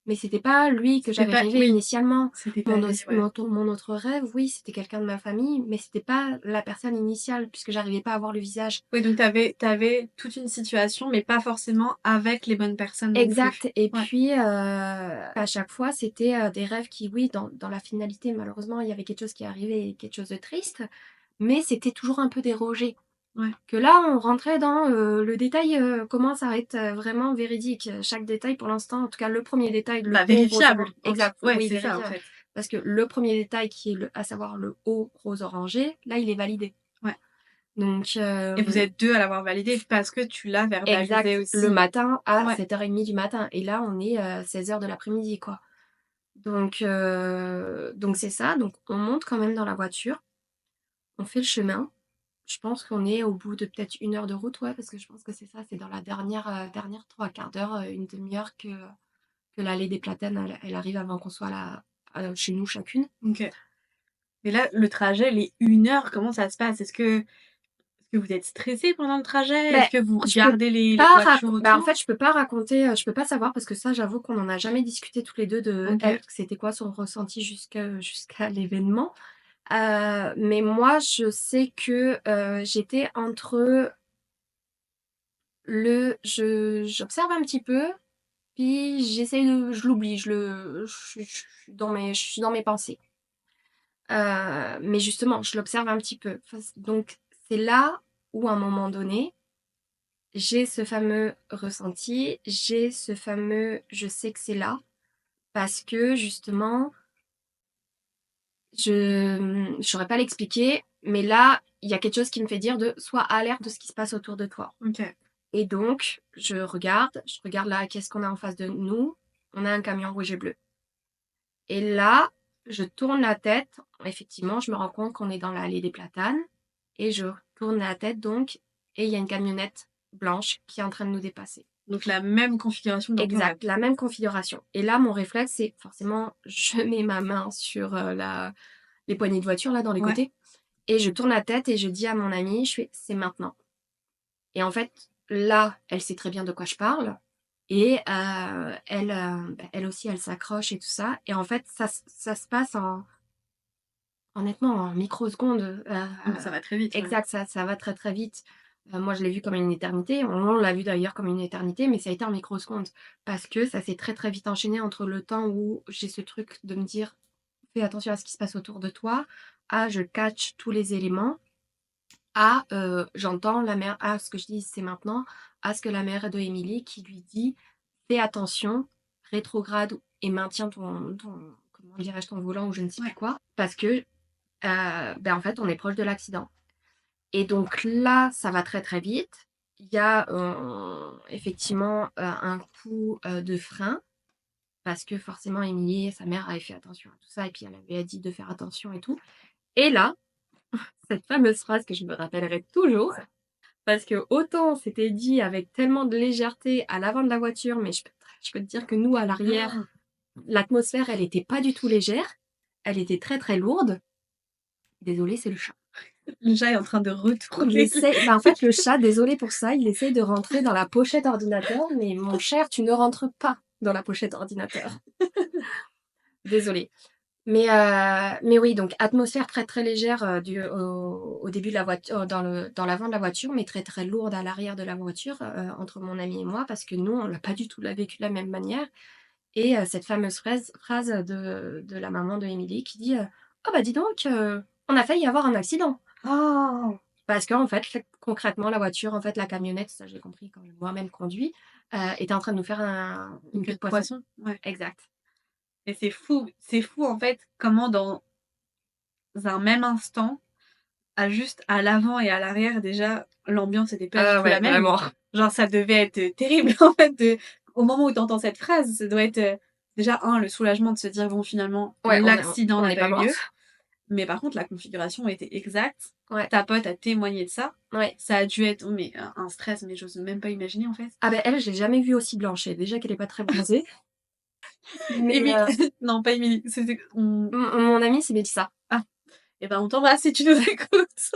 mais c'était pas lui que C'était j'avais pas... rêvé Oui, initialement. c'était pas Mon lui, auss ouais. mon autre rêve, oui, c'était quelqu'un de ma famille, mais c'était pas la personne initiale puisque j'arrivais pas à voir le visage. Oui, donc t'avais toute une situation, mais pas forcément avec les bonnes personnes non plus. Exact et Ouais, puis, à chaque fois, c'était, des rêves qui oui, dans la finalité, malheureusement, il y avait quelque chose qui arrivait, quelque chose de triste, mais c'était toujours un peu dérogé. ouais. Que là, on rentrait dans, le détail, commence à être, vraiment véridique. Chaque détail pour l'instant, en tout cas le premier détail, le Bah, haut rose vérifiable. orangé En tout... exact, Ouais, oui, c'est ça, en vérifiable. fait. Parce que le premier détail qui est à savoir le haut rose orangé, là, il est validé. Ouais. Donc, Et vous êtes 2 à l'avoir validé parce que tu l'as verbalisé exact, le aussi. matin à Ouais. 7h30 du matin et là, on est, 16h de l'après-midi, quoi. Donc c'est ça, donc on monte quand même dans la voiture, on fait le chemin. Je pense qu'on est au bout de peut-être 1 heure de route, ouais, parce que je pense que c'est ça, c'est dans la dernière 3/4 d'heure, 1/2 heure que l'allée des Platanes, elle arrive avant qu'on soit là, chez nous chacune. OK. Mais là, le trajet, les 1 heure, comment ça se passe? Est-ce que vous êtes stressés pendant le trajet? Est-ce Mais que vous je peux regardez les pas rac voitures bah, en autour? fait, je peux pas raconter, je peux pas savoir parce que ça, j'avoue qu'on en a jamais discuté toutes les 2 de OK. elle, c'était quoi son ressenti jusqu'à l'événement. Mais moi, je sais que, j'étais entre j'observe un petit peu, puis j'essaye je l'oublie, je suis dans mes pensées. Mais justement, je l'observe un petit peu. Enfin, donc c'est là où, à un moment donné, j'ai ce fameux ressenti, j'ai ce fameux «je sais que c'est là» parce que justement, je saurais pas l'expliquer, mais là, il y a quelque chose qui me fait dire de: «Sois alerte de ce qui se passe autour de toi». OK. Et donc je regarde là, qu'est-ce qu'on a en face de nous? On a un camion rouge et bleu. Et là, je tourne la tête, effectivement, je me rends compte qu'on est dans l'allée des Platanes et je tourne la tête donc et il y a une camionnette blanche qui est en train de nous dépasser. Donc la même configuration que dans ton rêve. Exact, la même configuration. Et là, mon réflexe, c'est forcément, je mets ma main sur les poignées de voiture, là, dans les Ouais. côtés, et je tourne la tête et je dis à mon amie, je fais, c'est maintenant. Et en fait, là, elle sait très bien de quoi je parle. Et elle aussi, elle s'accroche et tout ça. Et en fait, ça se passe honnêtement, en microsecondes. Donc ça va très vite. Ouais. Exact, ça va très très vite. Moi, je l'ai vu comme une éternité. On l'a vu d'ailleurs comme une éternité, mais ça a été en microsecondes. Parce que ça s'est très très vite enchaîné entre le temps où j'ai ce truc de me dire fais attention à ce qui se passe autour de toi, à je catch tous les éléments, à j'entends la mère, à ce que je dis c'est maintenant, à ce que la mère de Émilie qui lui dit fais attention, rétrograde et maintiens ton comment dirais-je, ton volant ou je ne sais plus quoi, parce que en fait, on est proche de l'accident. Et donc là, ça va très très vite. Il y a effectivement un coup de frein, parce que forcément, Émilie, sa mère avait fait attention à tout ça, et puis elle avait dit de faire attention et tout. Et là, cette fameuse phrase que je me rappellerai toujours, parce que autant c'était dit avec tellement de légèreté à l'avant de la voiture, mais je peux te dire que nous, à l'arrière, l'atmosphère, elle était pas du tout légère, elle était très très lourde. Désolée, c'est le chat. Le chat est en train de retourner. En fait, le chat, désolé pour ça, il essaye de rentrer dans la pochette ordinateur, mais mon cher, tu ne rentres pas dans la pochette ordinateur. Désolée. Mais oui, donc atmosphère très très légère au début de la voiture, dans l'avant de la voiture, mais très très lourde à l'arrière de la voiture entre mon ami et moi, parce que nous, on l'a pas du tout vécu de la même manière. Et cette fameuse phrase de la maman de Émilie qui dit oh bah dis donc, on a failli avoir un accident. Oh. Parce qu'en fait, concrètement, la voiture, en fait, la camionnette, ça j'ai compris quand j'ai moi-même conduit, était en train de nous faire une queue de poisson. Ouais. Exact. Et c'est fou en fait comment dans un même instant, juste à l'avant et à l'arrière déjà, l'ambiance était pas du tout Ouais, la même. vraiment. Genre ça devait être terrible en fait. Au moment où tu entends cette phrase, ça doit être déjà le soulagement de se dire bon finalement Ouais, l'accident on n'a n'est pas pas eu lieu. morte. Mais par contre la configuration était exacte. Ouais. Ta pote a témoigné de ça. Ouais. Ça a dû être un stress, mais j'ose même pas imaginer en fait. Ah ben elle, je l'ai jamais vue aussi blanche. Déjà qu'elle est pas très bronzée. Mais non, pas Émilie. mon amie, c'est Mélissa. Ah, et ben on t'embrasse si tu nous écoutes.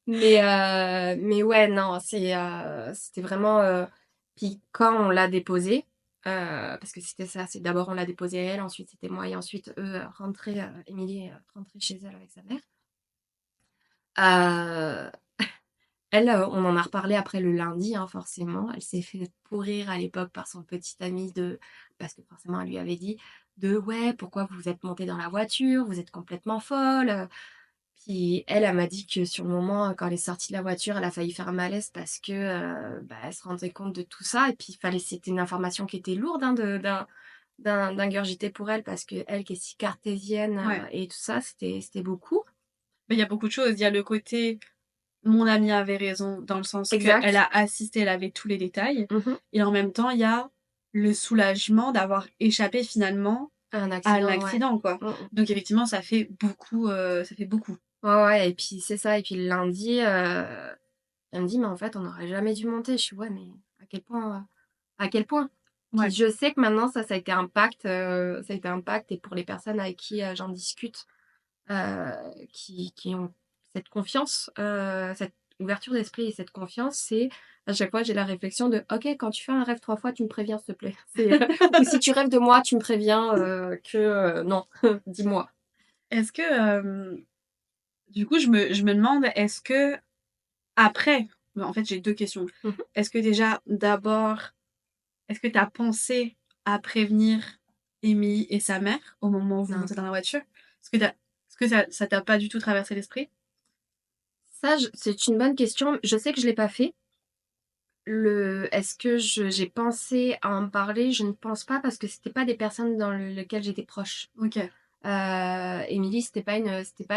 Mais ouais, non, c'était vraiment. Puis quand on l'a déposée, parce que c'était ça, c'est d'abord on l'a déposée elle, ensuite c'était moi, et ensuite eux Émilie rentrait chez elle avec sa mère. Euh, Elle, on en a reparlé après le lundi, hein, forcément. Elle s'est fait pourrir à l'époque par son petit ami parce que forcément, elle lui avait dit ouais, pourquoi vous êtes montée dans la voiture? Vous êtes complètement folle. Puis elle m'a dit que sur le moment, quand elle est sortie de la voiture, elle a failli faire un malaise parce que elle se rendait compte de tout ça. Et puis, c'était une information qui était lourde hein, d'ingurgiter pour elle parce que elle qui est si cartésienne et tout ça, c'était beaucoup. Mais il y a beaucoup de choses. Il y a le côté mon amie avait raison dans le sens qu'elle a assisté, elle avait tous les détails. Et en même temps, il y a le soulagement d'avoir échappé finalement à l'accident, quoi. Donc effectivement, ça fait beaucoup. Ouais, et puis c'est ça. Et puis le lundi, elle me dit, mais en fait, on n'aurait jamais dû monter. Je suis, ouais, mais à quel point, à quel point? Puis je sais que maintenant, ça a été un pacte, et pour les personnes avec qui j'en discute, qui ont cette confiance, cette ouverture d'esprit et cette confiance, c'est à chaque fois j'ai la réflexion de ok, quand tu fais un rêve 3 fois, tu me préviens s'il te plaît. Ou si tu rêves de moi, tu me préviens que non, dis-moi. Est-ce que du coup je me demande est-ce que après, en fait j'ai deux questions. Est-ce que déjà d'abord est-ce que tu as pensé à prévenir Amy et sa mère au moment où vous montez dans la voiture? Est-ce que ça t'a pas du tout traversé l'esprit? Ça, c'est une bonne question. Je sais que je l'ai pas fait. Est-ce que j'ai pensé à en parler? Je ne pense pas parce que c'était pas des personnes dans lesquelles j'étais proche. Ok. Émilie, c'était pas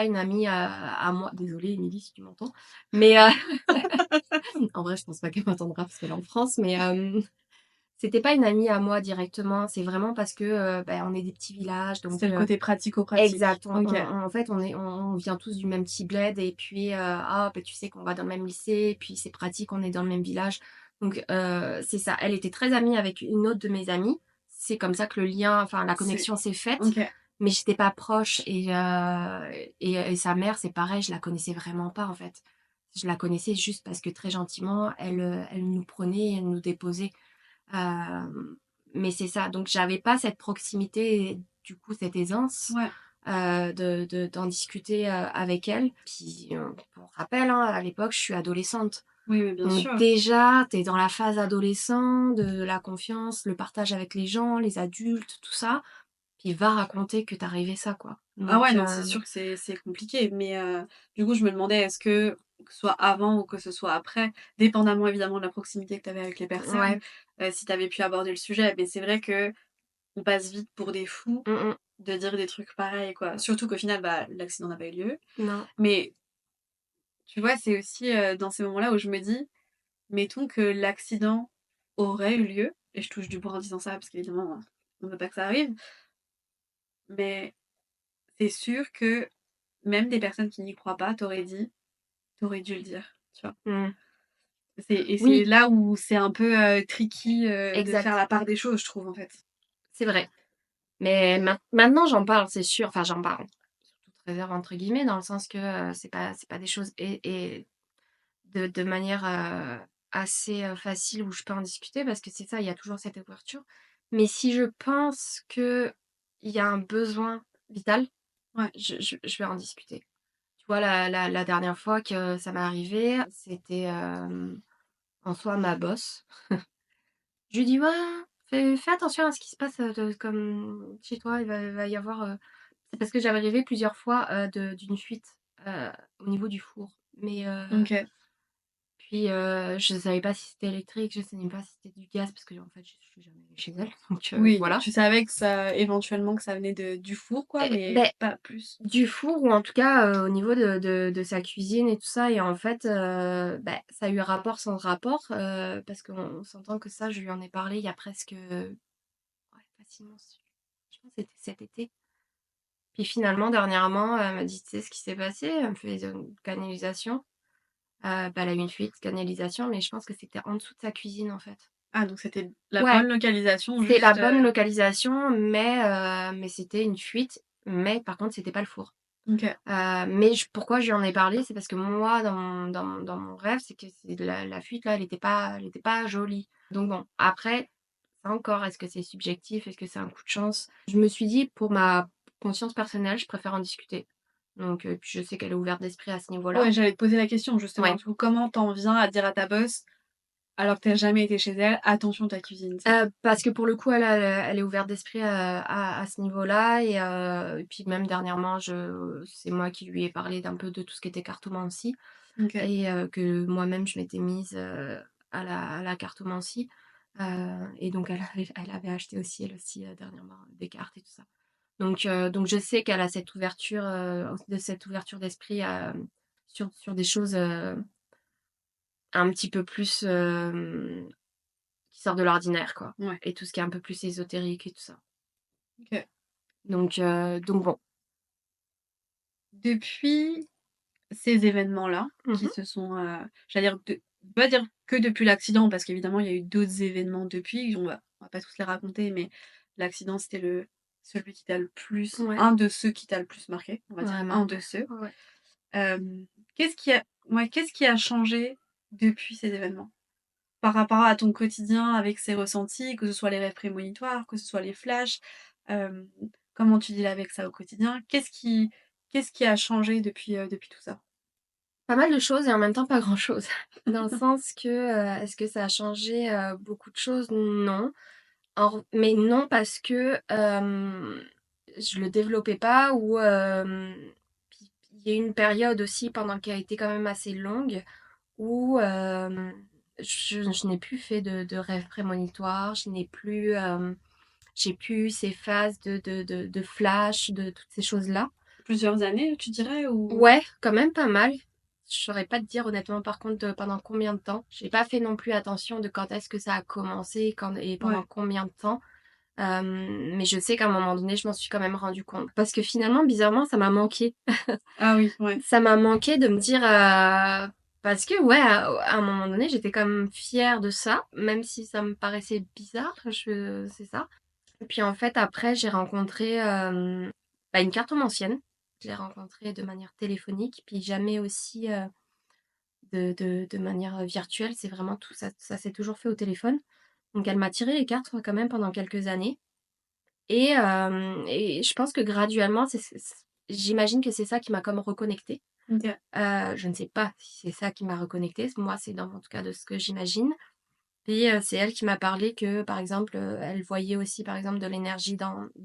une amie à moi. Désolée, Émilie, si tu m'entends. Mais en vrai, je pense pas qu'elle m'entendra parce qu'elle est en France. Mais C'était pas une amie à moi directement, c'est vraiment parce que, on est des petits villages donc C'était le côté pratico-pratique. exact, OK. en fait, on vient tous du même petit bled et puis, ah, tu sais qu'on va dans le même lycée et puis c'est pratique, on est dans le même village. Donc c'est ça. Elle était très amie avec une autre de mes amies. C'est comme ça que le lien, enfin la C'est connexion s'est faite, OK. mais j'étais pas proche et sa mère, c'est pareil, je la connaissais vraiment pas, en fait. Je la connaissais juste parce que très gentiment, elle nous prenait, elle nous déposait. Hem, mais c'est ça, donc j'avais pas cette proximité et du coup cette aisance, Ouais. d'en discuter, avec elle. Puis, pour rappel, hein, à l'époque, je suis adolescente. Oui, oui, bien Donc sûr. déjà, tu es dans la phase adolescent, de la confiance, le partage avec les gens, les adultes, tout ça. Puis va raconter que tu arrivé ça, quoi. Ah ouais, Donc, non, c'est sûr que c'est compliqué, mais du coup, je me demandais, est-ce que ce soit avant ou que ce soit après, dépendamment évidemment de la proximité que tu avais avec les personnes, ouais. si tu avais pu aborder le sujet. Mais c'est vrai qu'on passe vite pour des fous Mmh mh. de dire des trucs pareils, quoi. Surtout qu'au final, bah, l'accident n'a pas eu lieu. Non. Mais tu vois, c'est aussi, dans ces moments-là où je me dis: «Mettons que l'accident aurait eu lieu», et je touche du bois en disant ça parce qu'évidemment, on veut pas que ça arrive, mais c'est sûr que même des personnes qui n'y croient pas t'auraient dit: «Tu dû le dire», tu vois? Mmh. C'est Oui, là où c'est un peu, tricky, de faire exact. la part des choses, je trouve, en fait. C'est vrai. Mais maintenant j'en parle, c'est sûr. Enfin, j'en parle, sous toute réserve entre guillemets, dans le sens que, c'est pas des choses et de manière, assez, facile où je peux en discuter parce que c'est ça, il y a toujours cette ouverture. Mais si je pense qu'il y a un besoin vital, Ouais, je vais en discuter. Tu vois, la dernière fois que ça m'est arrivé, c'était, en soi ma boss. Je lui dis: «Ouais, fais attention à ce qui se passe, de comme chez toi, il va y avoir, c'est parce que j'avais rêvé plusieurs fois, d'une fuite, au niveau du four. Mais, OK. puis, je ne savais pas si c'était électrique, je ne savais pas si c'était du gaz parce que en fait, je suis jamais allée chez elle, donc, Oui, voilà. tu savais que ça éventuellement, que ça venait de du four, quoi, mais Beh, pas plus. du four ou en tout cas, au niveau de sa cuisine et tout ça et en fait, ça a eu rapport sans rapport, parce qu'on s'entend que ça, je lui en ai parlé il y a presque, ouais, facilement, je pense que c'était cet été. Puis finalement, dernièrement, elle m'a dit: «Tu sais ce qui s'est passé?» Elle me fait une canalisation. Elle a eu une fuite, canalisation, mais je pense que c'était en dessous de sa cuisine, en fait. Ah, donc c'était la Ouais, bonne localisation, c'était la juste, bonne localisation, mais c'était une fuite, mais par contre, c'était pas le four. OK. Mais pourquoi je lui en ai parlé, c'est parce que moi, dans mon rêve, c'est que la fuite, là, elle était pas jolie. Donc bon, après, ça encore, est-ce que c'est subjectif? Est-ce que c'est un coup de chance? Je me suis dit, pour ma conscience personnelle, je préfère en discuter. Donc, puis je sais qu'elle est ouverte d'esprit à ce niveau-là. Ouais, j'allais te poser la question, justement. Ouais. Du coup, comment tu en viens à dire à ta boss, alors que tu jamais été chez elle: «Attention ta cuisine», tu sais? Parce que pour le coup, elle est ouverte d'esprit, à ce niveau-là et puis même dernièrement, c'est moi qui lui ai parlé d'un peu de tout ce qui était cartomancie OK. et que moi-même je m'étais mise, à la cartomancie, et donc elle avait acheté aussi elle aussi, dernièrement des cartes et tout ça. Donc je sais qu'elle a cette ouverture d'esprit, sur des choses, un petit peu plus, qui sortent de l'ordinaire, quoi Ouais. et tout ce qui est un peu plus ésotérique et tout ça. OK. Donc bon. Depuis ces événements-là Mmh qui mh. se sont, j'allais dire pas dire que depuis l'accident parce qu'évidemment il y a eu d'autres événements depuis, on va pas tous les raconter, mais l'accident c'était celui qui t'a le plus Ouais, un de ceux qui t'a le plus marqué, on va dire vraiment. un de ceux. Ouais. Qu'est-ce qui a qu'est-ce qui a changé depuis ces événements? Par rapport à ton quotidien avec ces ressentis, que ce soit les rêves prémonitoires, que ce soit les flashs, hem, comment tu deals avec ça au quotidien? Qu'est-ce qui a changé depuis tout ça? Pas mal de choses et en même temps pas grand-chose. Dans le sens que, est-ce que ça a changé, beaucoup de choses? Non. Mais non parce que, je le développais pas ou, puis il y a eu une période aussi pendant qui a été quand même assez longue où, je n'ai plus fait de rêves prémonitoires, je n'ai plus, j'ai plus ces phases de flash, de toutes ces choses-là. Plusieurs années, tu dirais ou? Ouais, quand même pas mal. Je saurais pas te dire honnêtement par contre pendant combien de temps. J'ai pas fait non plus attention de quand est-ce que ça a commencé et pendant Ouais. combien de temps. Mais je sais qu'à un moment donné, je m'en suis quand même rendu compte. Parce que finalement, bizarrement, ça m'a manqué. Ah oui, ouais. Ça m'a manqué de me dire... parce que ouais, à un moment donné, j'étais quand même fière de ça, même si ça me paraissait bizarre, c'est ça. Et puis en fait, après, j'ai rencontré une cartomancienne. Je l'ai rencontrée de manière téléphonique, puis jamais aussi de manière virtuelle. C'est vraiment tout ça, ça s'est toujours fait au téléphone. Donc elle m'a tiré les cartes quand même pendant quelques années. Et je pense que graduellement, j'imagine que c'est ça qui m'a comme reconnectée. Ok. Je ne sais pas si c'est ça qui m'a reconnectée. Moi, c'est dans en tout cas de ce que j'imagine. Et c'est elle qui m'a parlé que, par exemple, elle voyait aussi, par exemple, de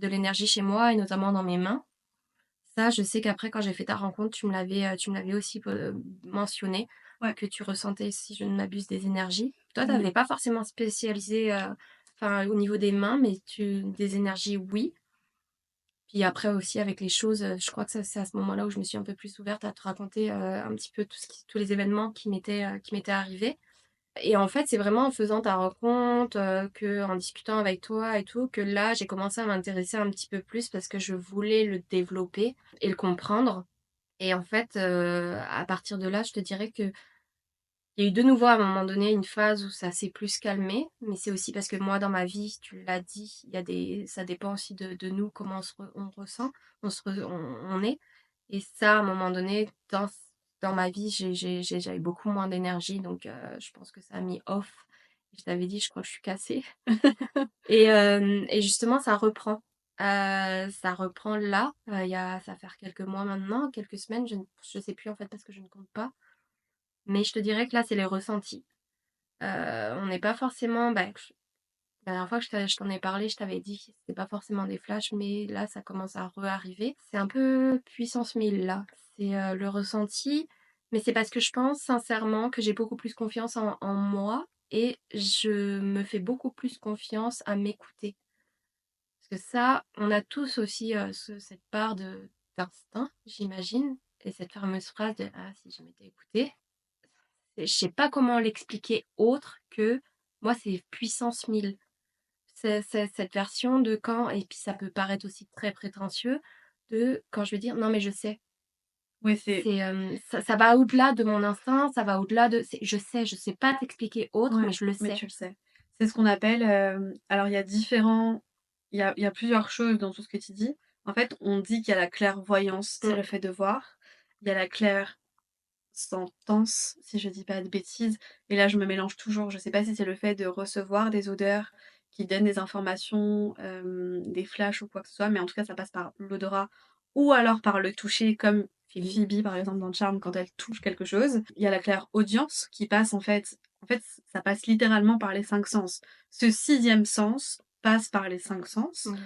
l'énergie chez moi et notamment dans mes mains. Ça, je sais qu'après, quand j'ai fait ta rencontre, tu me l'avais aussi mentionné, Ouais. que tu ressentais, si je ne m'abuse, des énergies. Toi, tu Mm. n'avais pas forcément spécialisé, enfin, au niveau des mains, mais des énergies, oui. Puis après aussi avec les choses, je crois que ça, c'est à ce moment-là où je me suis un peu plus ouverte à te raconter un petit peu tous les événements qui m'étaient arrivés. Et en fait, c'est vraiment en faisant ta rencontre, que en discutant avec toi et tout, que là, j'ai commencé à m'intéresser un petit peu plus parce que je voulais le développer et le comprendre. Et en fait, à partir de là, je te dirais que il y a eu de nouveau à un moment donné une phase où ça s'est plus calmé, mais c'est aussi parce que moi, dans ma vie, tu l'as dit, ça dépend aussi de nous, comment on ressent, on est. Et ça, à un moment donné, dans ma vie, j'avais beaucoup moins d'énergie, donc je pense que ça a mis off. Je t'avais dit, je crois que je suis cassée. Et justement, ça reprend. Ça reprend là. Ça va faire quelques mois maintenant, quelques semaines, je sais plus en fait parce que je ne compte pas. Mais je te dirais que là, c'est les ressentis. On n'est pas forcément. La dernière fois que je t'en ai parlé, je t'avais dit que c'était pas forcément des flashs, mais là, ça commence à re-arriver. C'est un peu puissance 1000 là. C'est le ressenti, mais c'est parce que je pense sincèrement que j'ai beaucoup plus confiance en moi et je me fais beaucoup plus confiance à m'écouter. Parce que ça, on a tous aussi cette part d'instinct, j'imagine, et cette fameuse phrase de ah, si je m'étais écoutée. Je sais pas comment l'expliquer autre que moi, c'est puissance 1000. C'est cette version de quand, et puis ça peut paraître aussi très prétentieux, de quand je veux dire non, mais je sais. Ouais, c'est. Ça va au-delà de mon instinct, ça va au-delà de. Je sais pas t'expliquer autre, mais Ouais, je le mais sais. tu le sais. C'est ce qu'on appelle, alors il y a plusieurs choses dans tout ce que tu dis. En fait, on dit qu'il y a la clairvoyance, c'est Mm. le fait de voir. Il y a la clairsentence, si je dis pas de bêtises. Et là, je me mélange toujours. Je sais pas si c'est le fait de recevoir des odeurs qui donnent des informations, des flashs ou quoi que ce soit, mais en tout cas, ça passe par l'odorat ou alors par le toucher, comme Phoebe. Phoebe, par exemple, dans Charme, quand elle touche quelque chose. Il y a la clairaudience qui passe en fait, ça passe littéralement par les 5 sens. Ce sixième sens passe par les 5 sens. Ok.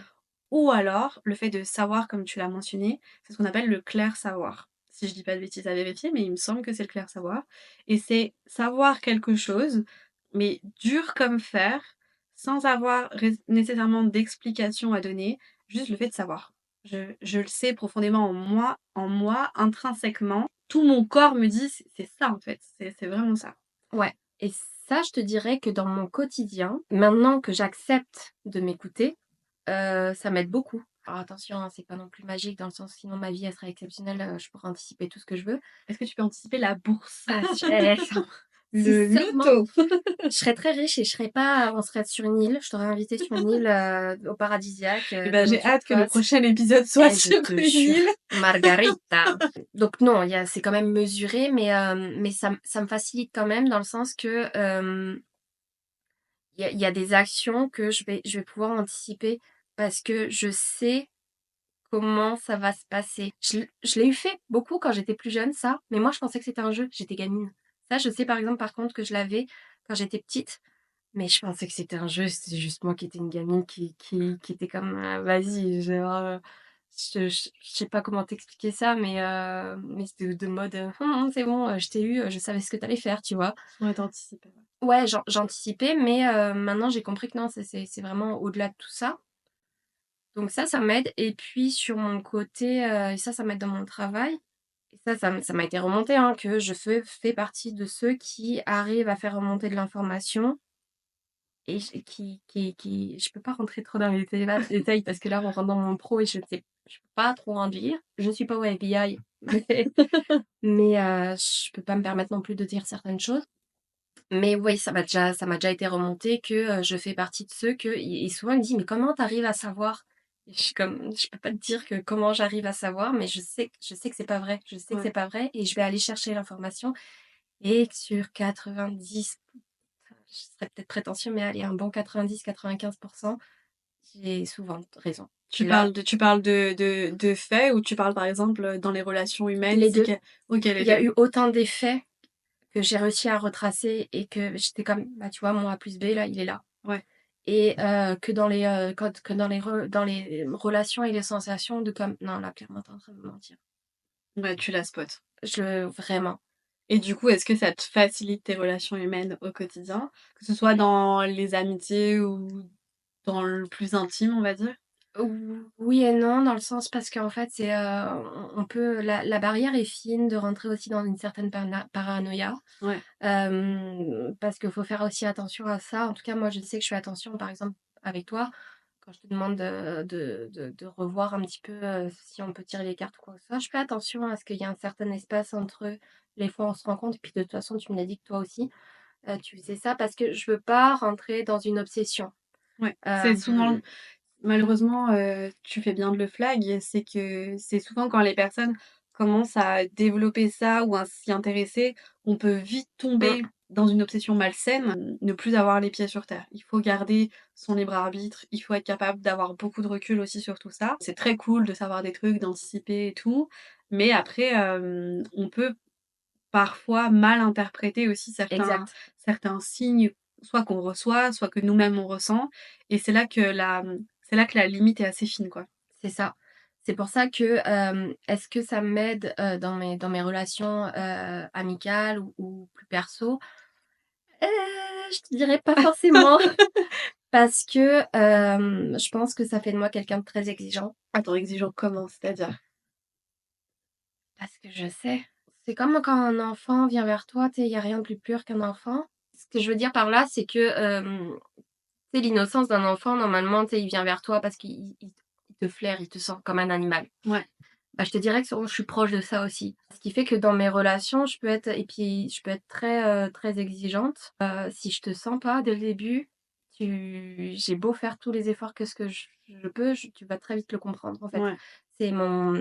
Ou alors, le fait de savoir, comme tu l'as mentionné, c'est ce qu'on appelle le clair savoir. Si je dis pas de bêtises à vérifier, mais il me semble que c'est le clair savoir. Et c'est savoir quelque chose, mais dur comme fer, sans avoir nécessairement d'explication à donner, juste le fait de savoir. Je le sais profondément en moi, intrinsèquement. Tout mon corps me dit, c'est ça en fait, c'est vraiment ça. Ouais. Et ça, je te dirais que dans mon quotidien, maintenant que j'accepte de m'écouter, ça m'aide beaucoup. Alors attention, hein, c'est pas non plus magique dans le sens sinon ma vie elle serait exceptionnelle, je pourrais anticiper tout ce que je veux. Est-ce que tu peux anticiper la bourse? Ah, si Le seulement loto. je serais très riche et je serais pas on serait sur une île, je t'aurais invité sur une île, au paradisiaque, Eh ben, comme aux j'ai hâte que le Turcos. prochain épisode soit Eh, je sur te une jure, île. margarita. Donc non, c'est quand même mesuré, mais ça me facilite quand même dans le sens que il y a des actions que je vais pouvoir anticiper parce que je sais comment ça va se passer. Je l'ai eu fait beaucoup quand j'étais plus jeune, ça, mais moi je pensais que c'était un jeu, j'étais gamine. Ça, je sais par exemple par contre que je l'avais quand j'étais petite, mais je pensais que c'était un jeu, c'était juste moi qui étais une gamine qui était comme vas-y, genre, je sais pas comment t'expliquer ça, mais c'était de mode c'est bon, je t'ai eu, je savais ce que t'allais faire, tu vois. Ouais, d'anticiper. Ouais, j'anticipais, mais maintenant j'ai compris que non, c'est vraiment au-delà de tout ça. Donc ça m'aide. Et puis sur mon côté, et ça m'aide dans mon travail. Et ça m'a été remonté, hein, que fais partie de ceux qui arrivent à faire remonter de l'information et je peux pas rentrer trop dans les détails parce que là, on rentre dans mon pro et je peux pas trop en dire. Je suis pas au FBI, mais je peux pas me permettre non plus de dire certaines choses. Mais oui, ça m'a déjà été remonté que, je fais partie de ceux que et souvent ils me disent: «Mais comment tu arrives à savoir?» Et je suis comme: «Je peux pas te dire que comment j'arrive à savoir, mais je sais que c'est pas vrai. Je sais que c'est Ouais. pas vrai et je vais aller chercher l'information» et sur 90, je serais peut-être prétentieux, mais allez, un bon 90-95, j'ai souvent raison. Et là, Tu parles de faits ou tu parles, par exemple, dans les relations humaines, les si 2, que OK, les il y a 2. eu autant d'effets que j'ai réussi à retracer et que j'étais comme: «Bah, tu vois, mon A plus B là, il est là». Ouais, Et que dans les relations et les sensations de comme: «Non, là, clairement, tu es en train de me mentir». ouais, tu la spots. Vraiment. Et du coup, est-ce que ça te facilite tes relations humaines au quotidien? Que ce soit dans les amitiés ou dans le plus intime, on va dire? Oui et non, dans le sens parce qu'en fait, on peut la barrière est fine de rentrer aussi dans une certaine paranoïa. Ouais, Parce qu'il faut faire aussi attention à ça. En tout cas, moi, je sais que je fais attention, par exemple, avec toi, quand je te demande de revoir un petit peu si on peut tirer les cartes ou quoi que ce soit, je fais attention à ce qu'il y ait un certain espace entre les fois où on se rencontre. Et puis, de toute façon, tu me l'as dit que toi aussi, tu faisais ça parce que je veux pas rentrer dans une obsession. ouais. C'est souvent Euh, malheureusement, tu fais bien de le flag, c'est que c'est souvent quand les personnes commencent à développer ça ou à s'y intéresser, on peut vite mm, tomber dans une obsession malsaine, ne plus avoir les pieds sur terre. Il faut garder son libre arbitre, il faut être capable d'avoir beaucoup de recul aussi sur tout ça. C'est très cool de savoir des trucs, d'anticiper et tout, mais après, on peut parfois mal interpréter aussi exact, certains signes, soit qu'on reçoit, soit que nous-mêmes on ressent et c'est là que la limite est assez fine, quoi. c'est ça. C'est pour ça que est-ce que ça m'aide dans mes relations amicales ou plus perso. Je te dirais pas forcément parce que, je pense que ça fait de moi quelqu'un de très exigeant. Attends, exigeant comment? C'est-à-dire? Parce que je sais. C'est comme quand un enfant vient vers toi, tu sais, il y a rien de plus pur qu'un enfant. Ce que je veux dire par là, c'est que, tu sais, l'innocence d'un enfant, normalement, tu sais, il vient vers toi parce qu'il te flaire, il te sent comme un animal. Ouais, Bah, je te dirais que je suis proche de ça aussi. Ce qui fait que dans mes relations, je peux être très, très exigeante. Si je te sens pas dès le début, j'ai beau faire tous les efforts que ce que je peux, tu vas très vite le comprendre, en fait. ouais. C'est mon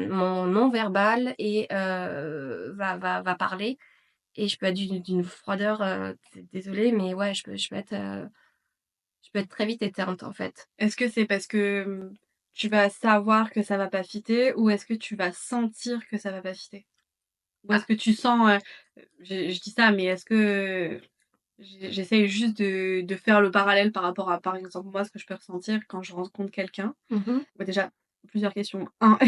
non verbal et va parler et je peux être d'une froideur, désolée, mais ouais, je peux être très vite éteinte, en fait. Est-ce que c'est parce que, tu vas savoir que ça va pas fitter ou est-ce que tu vas sentir que ça va pas fitter? Ou est-ce Ah, que tu sens, je dis ça, mais est-ce que j'essaye juste de faire le parallèle par rapport à, par exemple, moi, ce que je peux ressentir quand je rencontre quelqu'un. mmh. Bah, déjà, plusieurs questions. 1,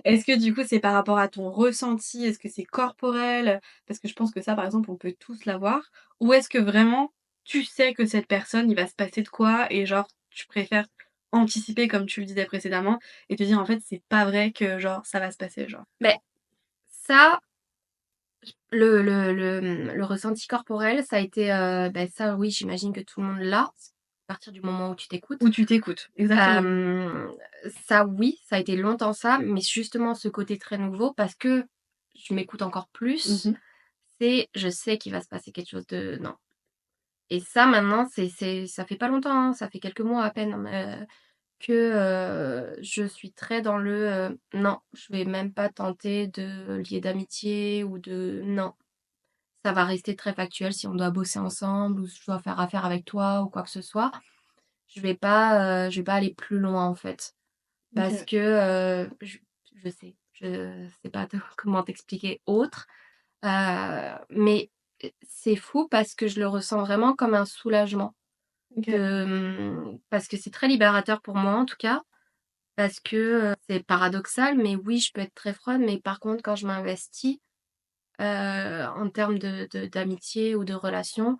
est-ce que du coup, c'est par rapport à ton ressenti? Est-ce que c'est corporel? Parce que je pense que ça, par exemple, on peut tous l'avoir. Ou est-ce que vraiment, tu sais que cette personne, il va se passer de quoi et genre, tu préfères anticiper comme tu le disais précédemment et te dire: «En fait, c'est pas vrai que genre ça va se passer», genre? Mais ça, le ressenti corporel, ça a été, ça oui, j'imagine que tout le monde l'a, à partir du moment où tu Ou t'écoutes. tu t'écoutes, exactement. Hem, Ça oui, ça a été longtemps ça, mais justement ce côté très nouveau parce que je m'écoute encore plus, Mmh. c'est je sais qu'il va se passer quelque chose de non. Et ça maintenant, ça fait pas longtemps, hein, ça fait quelques mois à peine, que, je suis très dans non, je vais même pas tenter de lier d'amitié ou de non. Ça va rester très factuel si on doit bosser ensemble ou si je dois faire affaire avec toi ou quoi que ce soit. Je vais pas aller plus loin, en fait. Parce OK. que, je sais pas te comment t'expliquer autre. Mais, c'est fou parce que je le ressens vraiment comme un soulagement OK. parce que c'est très libérateur pour moi, en tout cas. Parce que, c'est paradoxal, mais oui, je peux être très froide, mais par contre, quand je m'investis, en termes d'amitié ou de relation,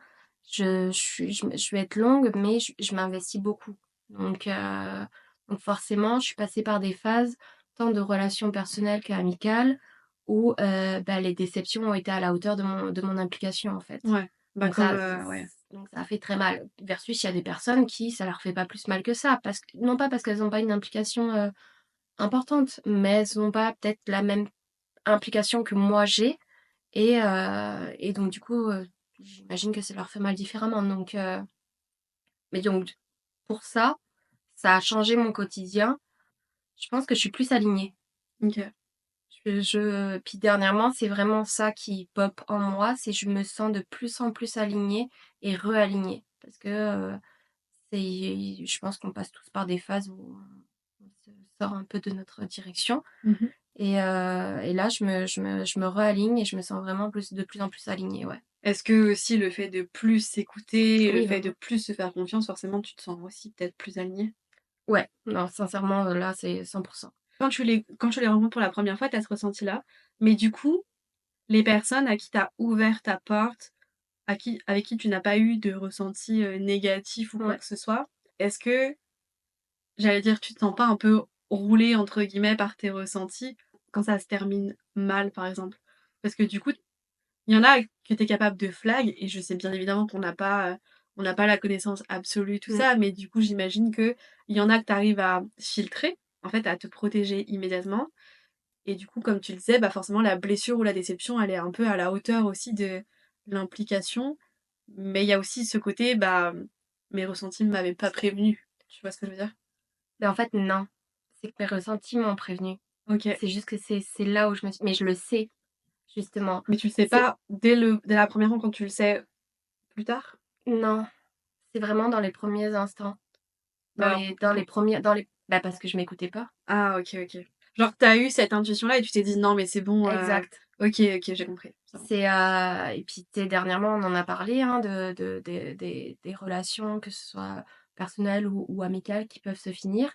je vais être longue, mais je m'investis beaucoup. Donc, donc forcément, je suis passée par des phases, tant de relations personnelles qu'amicales, où, les déceptions ont été à la hauteur de mon implication, en fait. Ouais, bah, Donc comme, ça ouais. donc ça a fait très mal. Versus il y a des personnes qui, ça leur fait pas plus mal que ça, parce que non pas parce qu'elles ont pas une implication, importante, mais elles ont pas peut-être la même implication que moi j'ai et donc du coup, j'imagine que ça leur fait mal différemment mais donc pour ça, ça a changé mon quotidien. Je pense que je suis plus alignée. OK. Puis dernièrement, c'est vraiment ça qui pop en moi, c'est je me sens de plus en plus alignée et réalignée. Parce que, je pense qu'on passe tous par des phases où on se sort un peu de notre direction Mmh. et là je me réaligne et je me sens vraiment de plus en plus alignée, ouais. Est-ce que aussi le fait de plus s'écouter, le Oui, fait de vraiment. plus se faire confiance, forcément tu te sens aussi peut-être plus aligné. Ouais, non, sincèrement, là, c'est 100%. Quand tu les rencontres pour la première fois, tu as ce ressenti-là, mais du coup, les personnes à qui tu as ouvert ta porte, avec qui tu n'as pas eu de ressenti, négatif ou quoi Ouais. que ce soit, est-ce que, j'allais dire, tu te sens pas un peu «roulée» entre guillemets par tes ressentis quand ça se termine mal, par exemple? Parce que du coup, il y en a que tu es capable de flag et je sais bien évidemment qu'on n'a pas la connaissance absolue, tout Mmh. ça, mais du coup, j'imagine qu'il y en a que tu arrives à filtrer, en fait, à te protéger immédiatement et du coup, comme tu le disais, bah, forcément la blessure ou la déception, elle est un peu à la hauteur aussi de l'implication, mais il y a aussi ce côté, bah, mes ressentis ne m'avaient pas prévenue. Tu vois ce que je veux dire? Mais en fait, non. C'est que mes ressentis m'ont prévenue. OK, C'est juste que c'est là où je me suis mais je le sais, justement. mais tu le sais C'est pas dès la première rencontre, tu le sais plus tard? Non, c'est vraiment dans les premiers instants, Mais alors dans les com premiers parce que je m'écoutais pas. ah OK, OK. Genre tu as eu cette intuition-là et tu t'es dit: «Non mais c'est bon, Exact. OK, OK, j'ai compris, c'est bon». Et puis, tu sais, dernièrement, on en a parlé, hein, des relations, que ce soit personnelles ou amicales, qui peuvent se finir.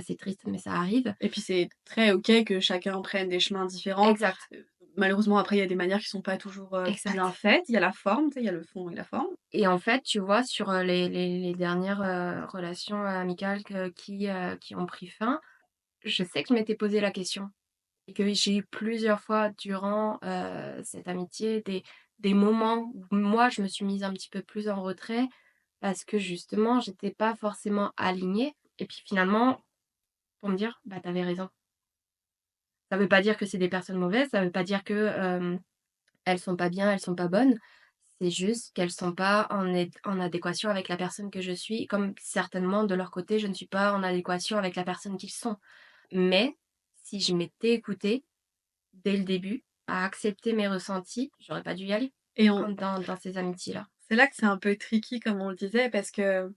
C'est triste, mais ça arrive. Et puis c'est très OK que chacun prenne des chemins différents. Exact, Malheureusement après il y a des manières qui sont pas toujours, bien exact. faites. Il y a la forme, tu sais, il y a le fond et la forme. Et en fait, tu vois, sur, les dernières, relations, amicales qui ont pris fin, je sais que je m'étais posé la question et que j'ai eu plusieurs fois durant, cette amitié des moments où moi, je me suis mise un petit peu plus en retrait parce que justement, j'étais pas forcément alignée et puis finalement, pour me dire: «Bah, tu avais raison». Ça veut pas dire que c'est des personnes mauvaises, ça veut pas dire que, elles sont pas bien, elles sont pas bonnes. C'est juste qu'elles sont pas en adéquation avec la personne que je suis, comme certainement de leur côté, je ne suis pas en adéquation avec la personne qu'ils sont. Mais si je m'étais écoutée dès le début, à accepter mes ressentis, j'aurais pas dû y aller Et quand on dans ces amitiés-là. c'est là que c'est un peu tricky comme on le disait parce que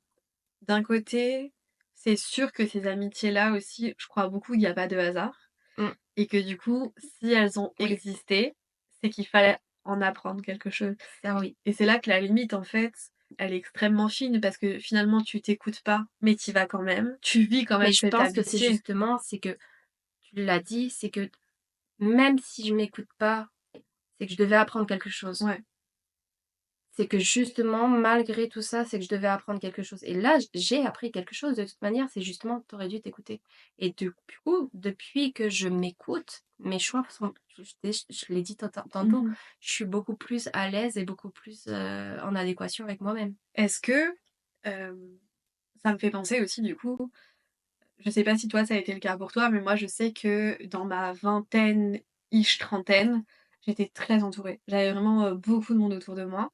d'un côté, c'est sûr que ces amitiés-là aussi, je crois beaucoup qu'il y a pas de hasard Mmh, et que du coup, si elles ont oui, existé, c'est qu'il fallait en apprendre quelque chose. ça oui. Et c'est là que la limite, en fait, elle est extrêmement fine parce que finalement, tu t'écoutes pas, mais tu y vas quand même. Tu vis quand Mais même je cette pense que c'est amitié. justement, c'est que tu l'as dit, c'est que même si je m'écoute pas, c'est que je devais apprendre quelque chose. Ouais. C'est que justement, malgré tout ça, c'est que je devais apprendre quelque chose et là, j'ai appris quelque chose de toute manière, c'est justement: «Tu aurais dû t'écouter» et du coup, depuis que je m'écoute, mes choix sont je l'ai dit tantôt, Mmh. je suis beaucoup plus à l'aise et beaucoup plus, en adéquation avec moi-même. Est-ce que, hem, ça me fait penser aussi du coup, je sais pas si toi ça a été le cas pour toi, mais moi je sais que dans ma vingtaine ish, trentaine, j'étais très entourée. J'avais vraiment, beaucoup de monde autour de moi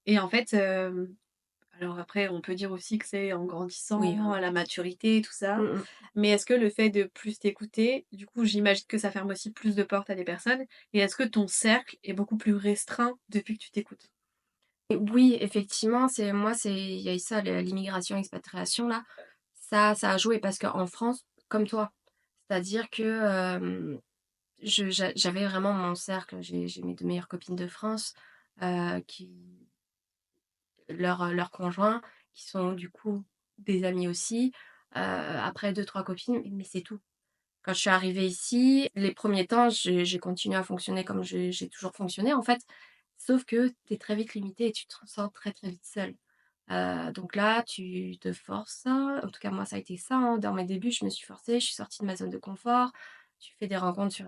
et en fait, alors après on peut dire aussi que c'est en Oui, grandissant, à vraiment. la maturité, tout ça, Mmh mh. mais est-ce que le fait de plus t'écouter, du coup j'imagine que ça ferme aussi plus de portes à des personnes et est-ce que ton cercle est beaucoup plus restreint depuis que tu t'écoutes? Et oui, effectivement, il y a eu ça, l'immigration, expatriation là, ça a joué parce qu'en France, comme toi, c'est-à-dire que, j'avais vraiment mon cercle. J'ai mes 2 meilleures copines de France, qui leurs conjoints, qui sont du coup des amis aussi. Après deux trois copines, mais c'est tout. Quand je suis arrivée ici, les premiers temps, j'ai continué à fonctionner comme j'ai toujours fonctionné, en fait. Sauf que tu es très vite limitée et tu te sens très, très vite seule. Donc là, tu te forces, en tout cas moi ça a été ça, hein, dans mes débuts, je me suis forcée, je suis sortie de ma zone de confort. tu fais des rencontres sur,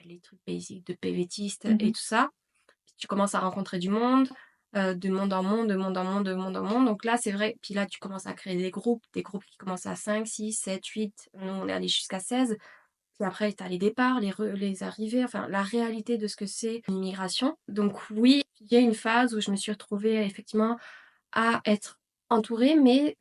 les trucs basiques de PVtistes et Mmh. tout ça. Puis tu commences à rencontrer du monde, de monde en monde, de monde en monde, de monde en monde. Donc là, c'est vrai puis là, tu commences à créer des groupes qui commencent à 5, 6, 7, 8. Nous, on est allés jusqu'à 16. Puis après, tu as les départs, les arrivées, enfin la réalité de ce que c'est l'immigration. Donc oui, il y a une phase où je me suis retrouvée effectivement à être entourée mais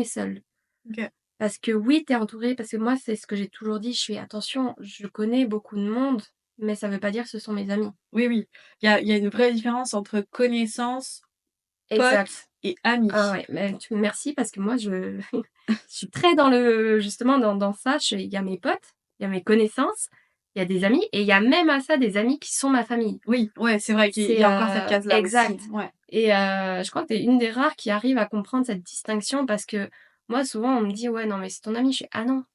seule. OK. Parce que oui, tu es entourée parce que moi, c'est ce que j'ai toujours dit, je fais: «Attention, je connais beaucoup de monde, mais ça veut pas dire que ce sont mes amis». Oui, oui. Il y a une vraie différence entre connaissances, Exact. potes et Ah amis. ouais, mais merci parce que moi je je suis très dans le justement dans ça, il y a mes potes, il y a mes connaissances, il y a des amis et il y a même à ça des amis qui sont ma famille. Oui, ouais, c'est vrai qu'il y C'est, a encore cette case-là aussi. exact Ouais. et je crois que tu es une des rares qui arrive à comprendre cette distinction parce que moi souvent on me dit: «Ouais, non mais c'est ton ami». Je fais: «Ah non».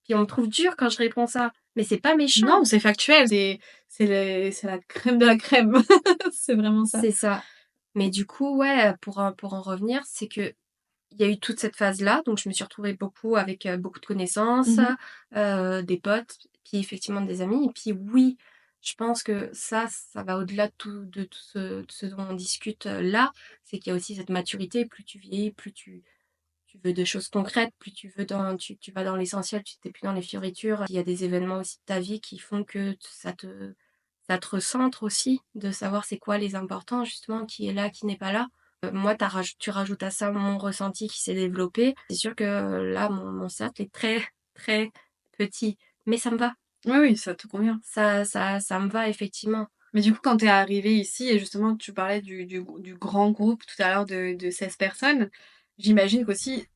Puis on me trouve dure quand je réponds ça, mais c'est pas méchant. Non, c'est factuel, c'est la crème de la crème. C'est vraiment ça. C'est ça. Mais du coup, ouais, pour en revenir, c'est que il y a eu toute cette phase-là, donc je me suis retrouvée beaucoup avec, beaucoup de connaissances, Mmh. des potes, puis effectivement des amis et puis oui, je pense que ça va au-delà de tout ce dont on discute, là. C'est qu'il y a aussi cette maturité, plus tu vieillis, plus tu veux de choses concrètes, plus tu vas dans l'essentiel, tu tu plus dans les fioritures. Il y a des événements aussi de ta vie qui font que ça te recentre aussi, de savoir c'est quoi les importants justement, qui est là, qui n'est pas là. Moi tu rajoutes à ça mon ressenti qui s'est développé. C'est sûr que, là mon cercle est très, très petit, mais ça me va. Oui, oui, ça te convient. Ça me va effectivement. Mais du coup, quand tu es arrivée ici et justement tu parlais du grand groupe tout à l'heure de 16 personnes, j'imagine qu'aussi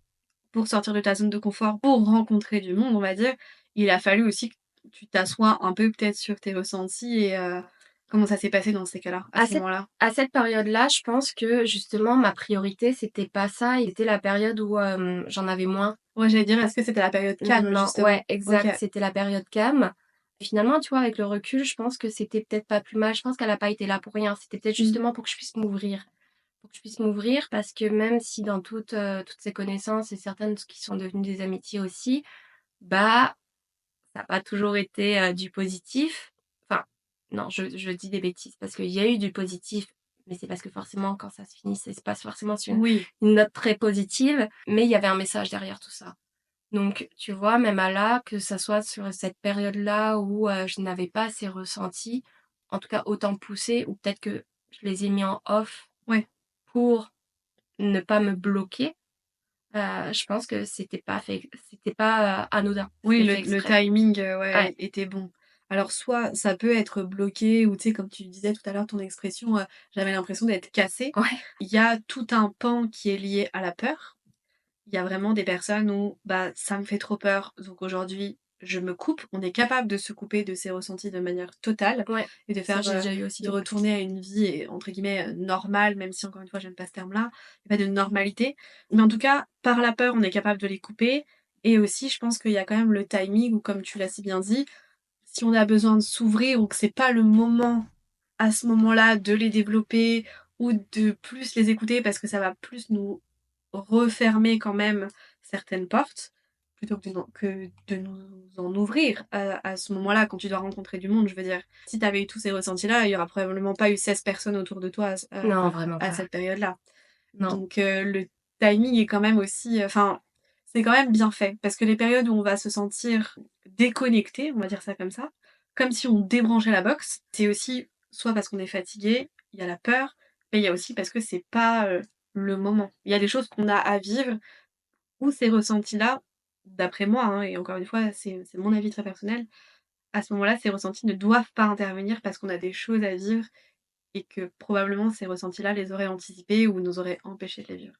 pour sortir de ta zone de confort, pour rencontrer du monde, on va dire, il a fallu aussi que tu t'assoies un peu peut-être sur tes ressentis et comment ça s'est passé dans ces cas-là, à À ce cette moment-là? à cette période-là, je pense que justement ma priorité c'était pas ça, et c'était la période où, j'en avais moins. Ouais, j'allais dire, est-ce que c'était la période calme Non, ouais, justement? OK. exact, c'était la période calme. Finalement, tu vois, avec le recul, je pense que c'était peut-être pas plus mal. Je pense qu'elle a pas été là pour rien. C'était peut-être Mmh. justement pour que je puisse m'ouvrir. Pour que je puisse m'ouvrir parce que même si dans toutes ces connaissances et certaines qui sont devenues des amitiés aussi, bah, ça a pas toujours été, du positif. Enfin, non, je dis des bêtises parce qu'il y a eu du positif, mais c'est parce que forcément quand ça se finit, ça se passe forcément sur Oui. une note très positive, mais il y avait un message derrière tout ça. Donc, tu vois, même à là, que ça soit sur cette période-là où, je n'avais pas ces ressentis, en tout cas autant poussés ou peut-être que je les ai mis en off Ouais. pour ne pas me bloquer, je pense que c'était pas, anodin. Oui, C'était le fait le exprès. timing, Ouais, ouais, était bon. Alors soit ça peut être bloqué ou tu sais, comme tu disais tout à l'heure, ton expression, «J'avais l'impression d'être cassée». ouais, Il y a tout un pan qui est lié à la peur. Il y a vraiment des personnes où, bah, ça me fait trop peur, donc aujourd'hui, je me coupe. On est capable de se couper de ses ressentis de manière totale ouais, et de ça faire, j'ai déjà eu aussi. de retourner à une vie entre guillemets, «normale», même si encore une fois j'aime pas ce terme-là. Il y a pas de normalité. Mais en tout cas, par la peur, on est capable de les couper et aussi je pense qu'il y a quand même le timing où comme tu l'as si bien dit, si on a besoin de s'ouvrir ou que c'est pas le moment, à ce moment-là, de les développer ou de plus les écouter parce que ça va plus nous refermer quand même certaines portes, plutôt que de nous en ouvrir à ce moment-là, quand tu dois rencontrer du monde, je veux dire. Si tu avais eu tous ces ressentis-là, il y aura probablement pas eu 16 personnes autour de toi Non, vraiment à pas. cette période-là. Non. Donc le timing est quand même aussi, enfin, c'est quand même bien fait. Parce que les périodes où on va se sentir déconnecté, on va dire ça comme si on débranchait la box, c'est aussi soit parce qu'on est fatigué, il y a la peur, mais il y a aussi parce que c'est pas, le moment. Il y a des choses qu'on a à vivre ou ces ressentis-là, d'après moi, hein, et encore une fois, c'est mon avis très personnel, à ce moment-là, ces ressentis ne doivent pas intervenir parce qu'on a des choses à vivre et que probablement ces ressentis-là les auraient anticipés ou nous auraient empêchés de les vivre.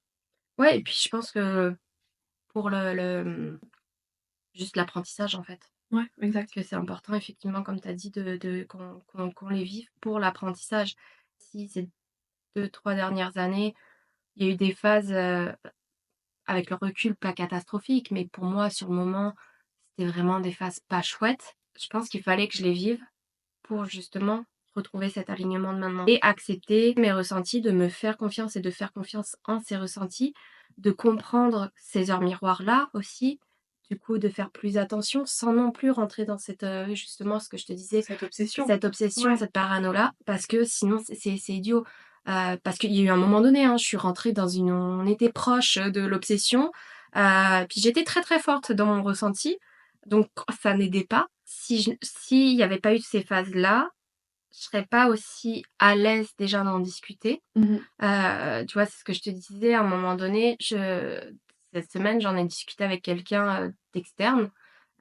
Ouais et puis je pense que pour juste l'apprentissage, en fait, Ouais, exact. que c'est important effectivement comme tu as dit de qu'on les vive pour l'apprentissage. Si ces 2, 3 dernières années, il y a eu des phases, avec le recul, pas catastrophiques, mais pour moi, sur le moment, c'était vraiment des phases pas chouettes. Je pense qu'il fallait que je les vive pour justement retrouver cet alignement de maintenant et accepter mes ressentis, de me faire confiance et de faire confiance en ces ressentis, de comprendre ces heures miroirs-là aussi, du coup, de faire plus attention sans non plus rentrer dans cette, justement, ce que je te disais, Cette obsession. cette obsession, Ouais. cette parano-là, parce que sinon c'est idiot. Parce qu'il y a eu un moment donné, hein, je suis rentrée dans une on était proche de l'obsession, puis j'étais très, très forte dans mon ressenti, donc ça n'aidait pas. S'il y avait pas eu ces phases-là, je serais pas aussi à l'aise déjà d'en discuter. Mmh. Tu vois, c'est ce que je te disais, à un moment donné, cette semaine, j'en ai discuté avec quelqu'un, d'externe,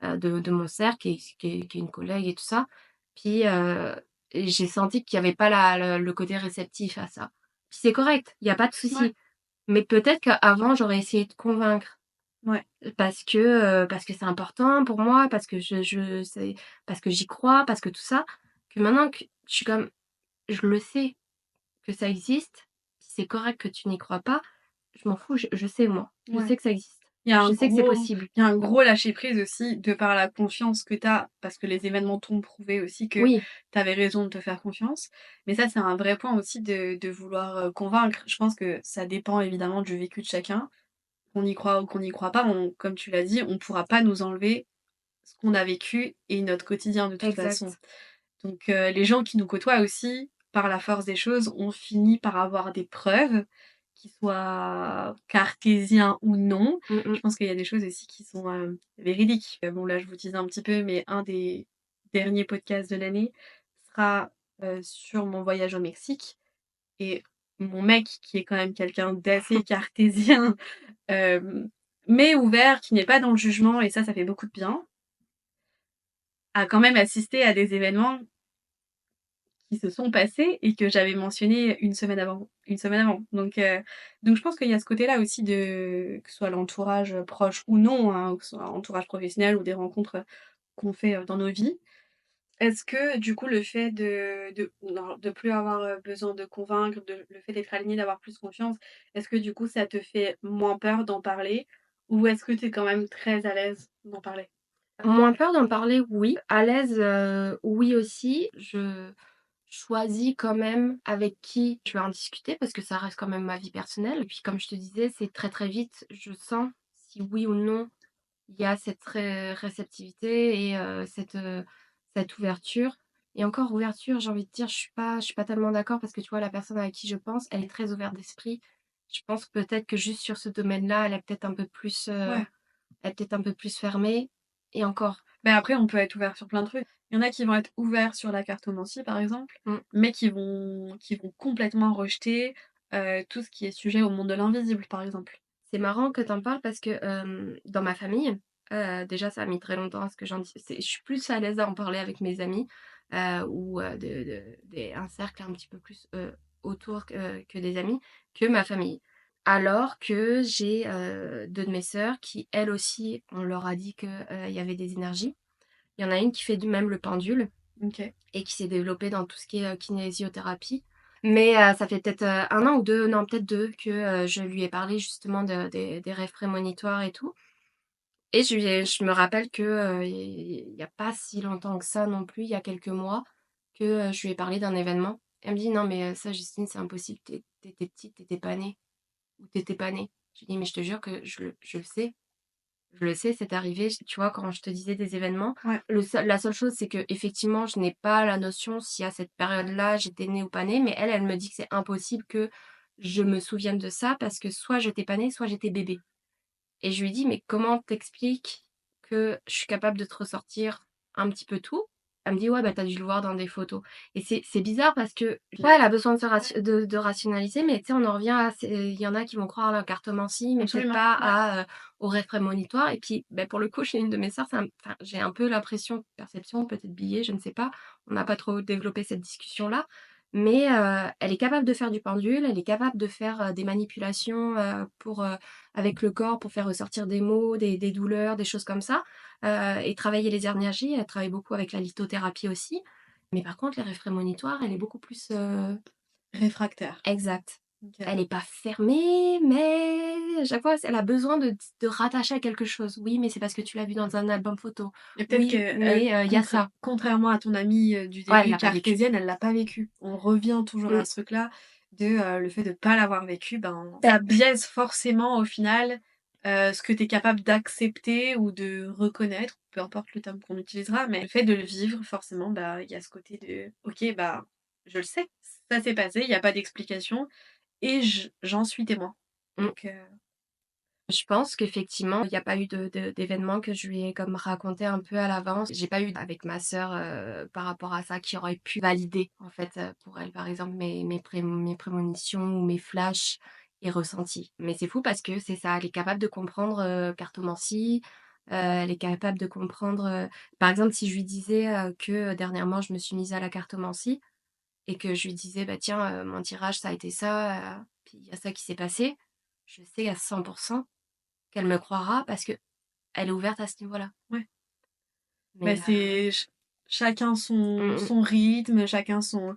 de mon cercle qui est une collègue et tout ça. Puis, et j'ai senti qu'il y avait pas le côté réceptif à ça. Puis c'est correct, il y a pas de Ouais, souci. Mais peut-être qu'avant, j'aurais essayé de convaincre ouais, parce que c'est important pour moi, parce que je c'est parce que j'y crois, parce que tout ça, que maintenant que je suis comme je le sais que ça existe, si c'est correct que tu n'y crois pas, je m'en fous, je sais moi. Je ouais. sais que ça existe. Il y a un Je sais que c'est gros possible. il y a un gros lâcher prise aussi de par la confiance que tu as, parce que les événements t'ont prouvé aussi que Oui, tu avais raison de te faire confiance. Mais ça, c'est un vrai point aussi de vouloir, convaincre. Je pense que ça dépend évidemment du vécu de chacun. Qu'on y croit ou qu'on n'y croit pas, on comme tu l'as dit, on pourra pas nous enlever ce qu'on a vécu et notre quotidien de toute façon. exact. Donc les gens qui nous côtoient aussi, par la force des choses, ont fini par avoir des preuves, qu'ils soient cartésiens ou non. Mmh Je mh. pense qu'il y a des choses aussi qui sont, véridiques. Bon là, je vous disais un petit peu, mais un des derniers podcasts de l'année sera, sur mon voyage au Mexique et mon mec, qui est quand même quelqu'un d'assez cartésien, hem, mais ouvert, qui n'est pas dans le jugement et ça fait beaucoup de bien, a quand même assisté à des événements qui se sont passés et que j'avais mentionné une semaine avant. Donc je pense qu'il y a ce côté-là aussi de que ce soit l'entourage, proche ou non, hein, que ce soit l'entourage professionnel ou des rencontres, qu'on fait, dans nos vies. Est-ce que du coup le fait de non, de plus avoir, besoin de convaincre, le fait d'être aligné, d'avoir plus confiance, est-ce que du coup ça te fait moins peur d'en parler? Ou est-ce que tu es quand même très à l'aise d'en parler? Moins peur d'en parler, oui. À l'aise, oui aussi. Je choisis quand même avec qui je vais en discuter parce que ça reste quand même ma vie personnelle et puis comme je te disais, c'est très, très vite, je sens si oui ou non il y a cette réceptivité et cette ouverture et encore ouverture, j'ai envie de dire, je suis pas tellement d'accord parce que tu vois, la personne avec qui je pense, elle est très ouverte d'esprit. Je pense peut-être que juste sur ce domaine-là, Ouais. elle est peut-être un peu plus fermée et encore. Mais après on peut être ouvert sur plein de trucs. Il y en a qui vont être ouverts sur la cartomancie par exemple, Mmh. mais qui vont complètement rejeter, tout ce qui est sujet au monde de l'invisible par exemple. C'est marrant que tu en parles parce que, dans ma famille, déjà ça a mis très longtemps à ce que je suis plus à l'aise à en parler avec mes amis, ou un cercle un petit peu plus, autour que des amis, que ma famille. Alors que j'ai, 2 de mes sœurs qui, elles aussi, on leur a dit que, il y avait des énergies. Il y en a une qui fait du même le pendule OK. et qui s'est développée dans tout ce qui est, kinésiothérapie. Mais, ça fait peut-être, 1 an ou 2, non peut-être 2 que, je lui ai parlé justement des rêves prémonitoires et tout et je me rappelle que, il y a pas si longtemps que ça non plus, il y a quelques mois, que, je lui ai parlé d'un événement. Elle me dit: «Non mais, ça Justine, c'est impossible, tu étais petite, tu étais pas née ou tu étais pas née». Je lui dis: «Mais je te jure que je le sais». Je le sais, c'est arrivé, tu vois, quand je te disais des événements, Ouais. la seule chose, c'est que effectivement, je n'ai pas la notion si à cette période-là, j'étais née ou pas née, mais elle, elle me dit que c'est impossible que je me souvienne de ça parce que soit j'étais pas née, soit j'étais bébé. Et je lui dis: «Mais comment t'expliques que je suis capable de te ressortir un petit peu tout?» Elle me dit: «Ouais, bah, tu as dû le voir dans des photos» et c'est bizarre parce que, ouais, elle a besoin de se de rationaliser, mais tu sais, on en revient à il y en a qui vont croire à la cartomancie, mais peut-être Absolument, pas ouais. aux rêves prémonitoires et puis, beh, pour le coup, chez une de mes sœurs, enfin, j'ai un peu l'impression, perception, peut-être biais, je ne sais pas. On n'a pas trop développé cette discussion-là, mais elle est capable de faire du pendule, elle est capable de faire, des manipulations, avec le corps pour faire ressortir des maux, des douleurs, des choses comme ça, et travailler les énergies. Elle travaille beaucoup avec la lithothérapie aussi. Mais par contre, les rêves prémonitoires, elle est beaucoup plus, Réfractaire. exact. OK. Elle est pas fermée, mais à chaque fois, elle a besoin de rattacher à quelque chose. «Oui, mais c'est parce que tu l'as vu dans un album photo. Et peut-être Oui, qu'elle mais il y a ça». contrairement à ton amie, du Ouais, elle début l'a pas vécu. cartésienne, elle l'a pas vécu. On revient toujours Mmh. à ce truc-là de, le fait de pas l'avoir vécu, ben, Beh, ça biaise forcément au final, ce que tu es capable d'accepter ou de reconnaître, peu importe le terme qu'on utilisera, mais le fait de le vivre, forcément, bah, il y a ce côté de: «OK, bah, je le sais, ça s'est passé, il y a pas d'explication et j'en suis témoin». Mmh. Donc Je pense qu'effectivement, il y a pas eu d'événement que je lui ai comme raconté un peu à l'avance. J'ai pas eu avec ma sœur, par rapport à ça, qui aurait pu valider, en fait, pour elle, par exemple, mes prémonitions ou mes flashs et ressentis. Mais c'est fou parce que c'est ça, elle est capable de comprendre, cartomancie, elle est capable de comprendre, par exemple, si je lui disais, que dernièrement je me suis mise à la cartomancie et que je lui disais: «Bah tiens, mon tirage ça a été ça, puis il y a ça qui s'est passé», je sais à 100 qu'elle me croira parce qu'elle est ouverte à ce niveau-là. ouais, bah, Mais c'est chacun mmh mh. son rythme, chacun son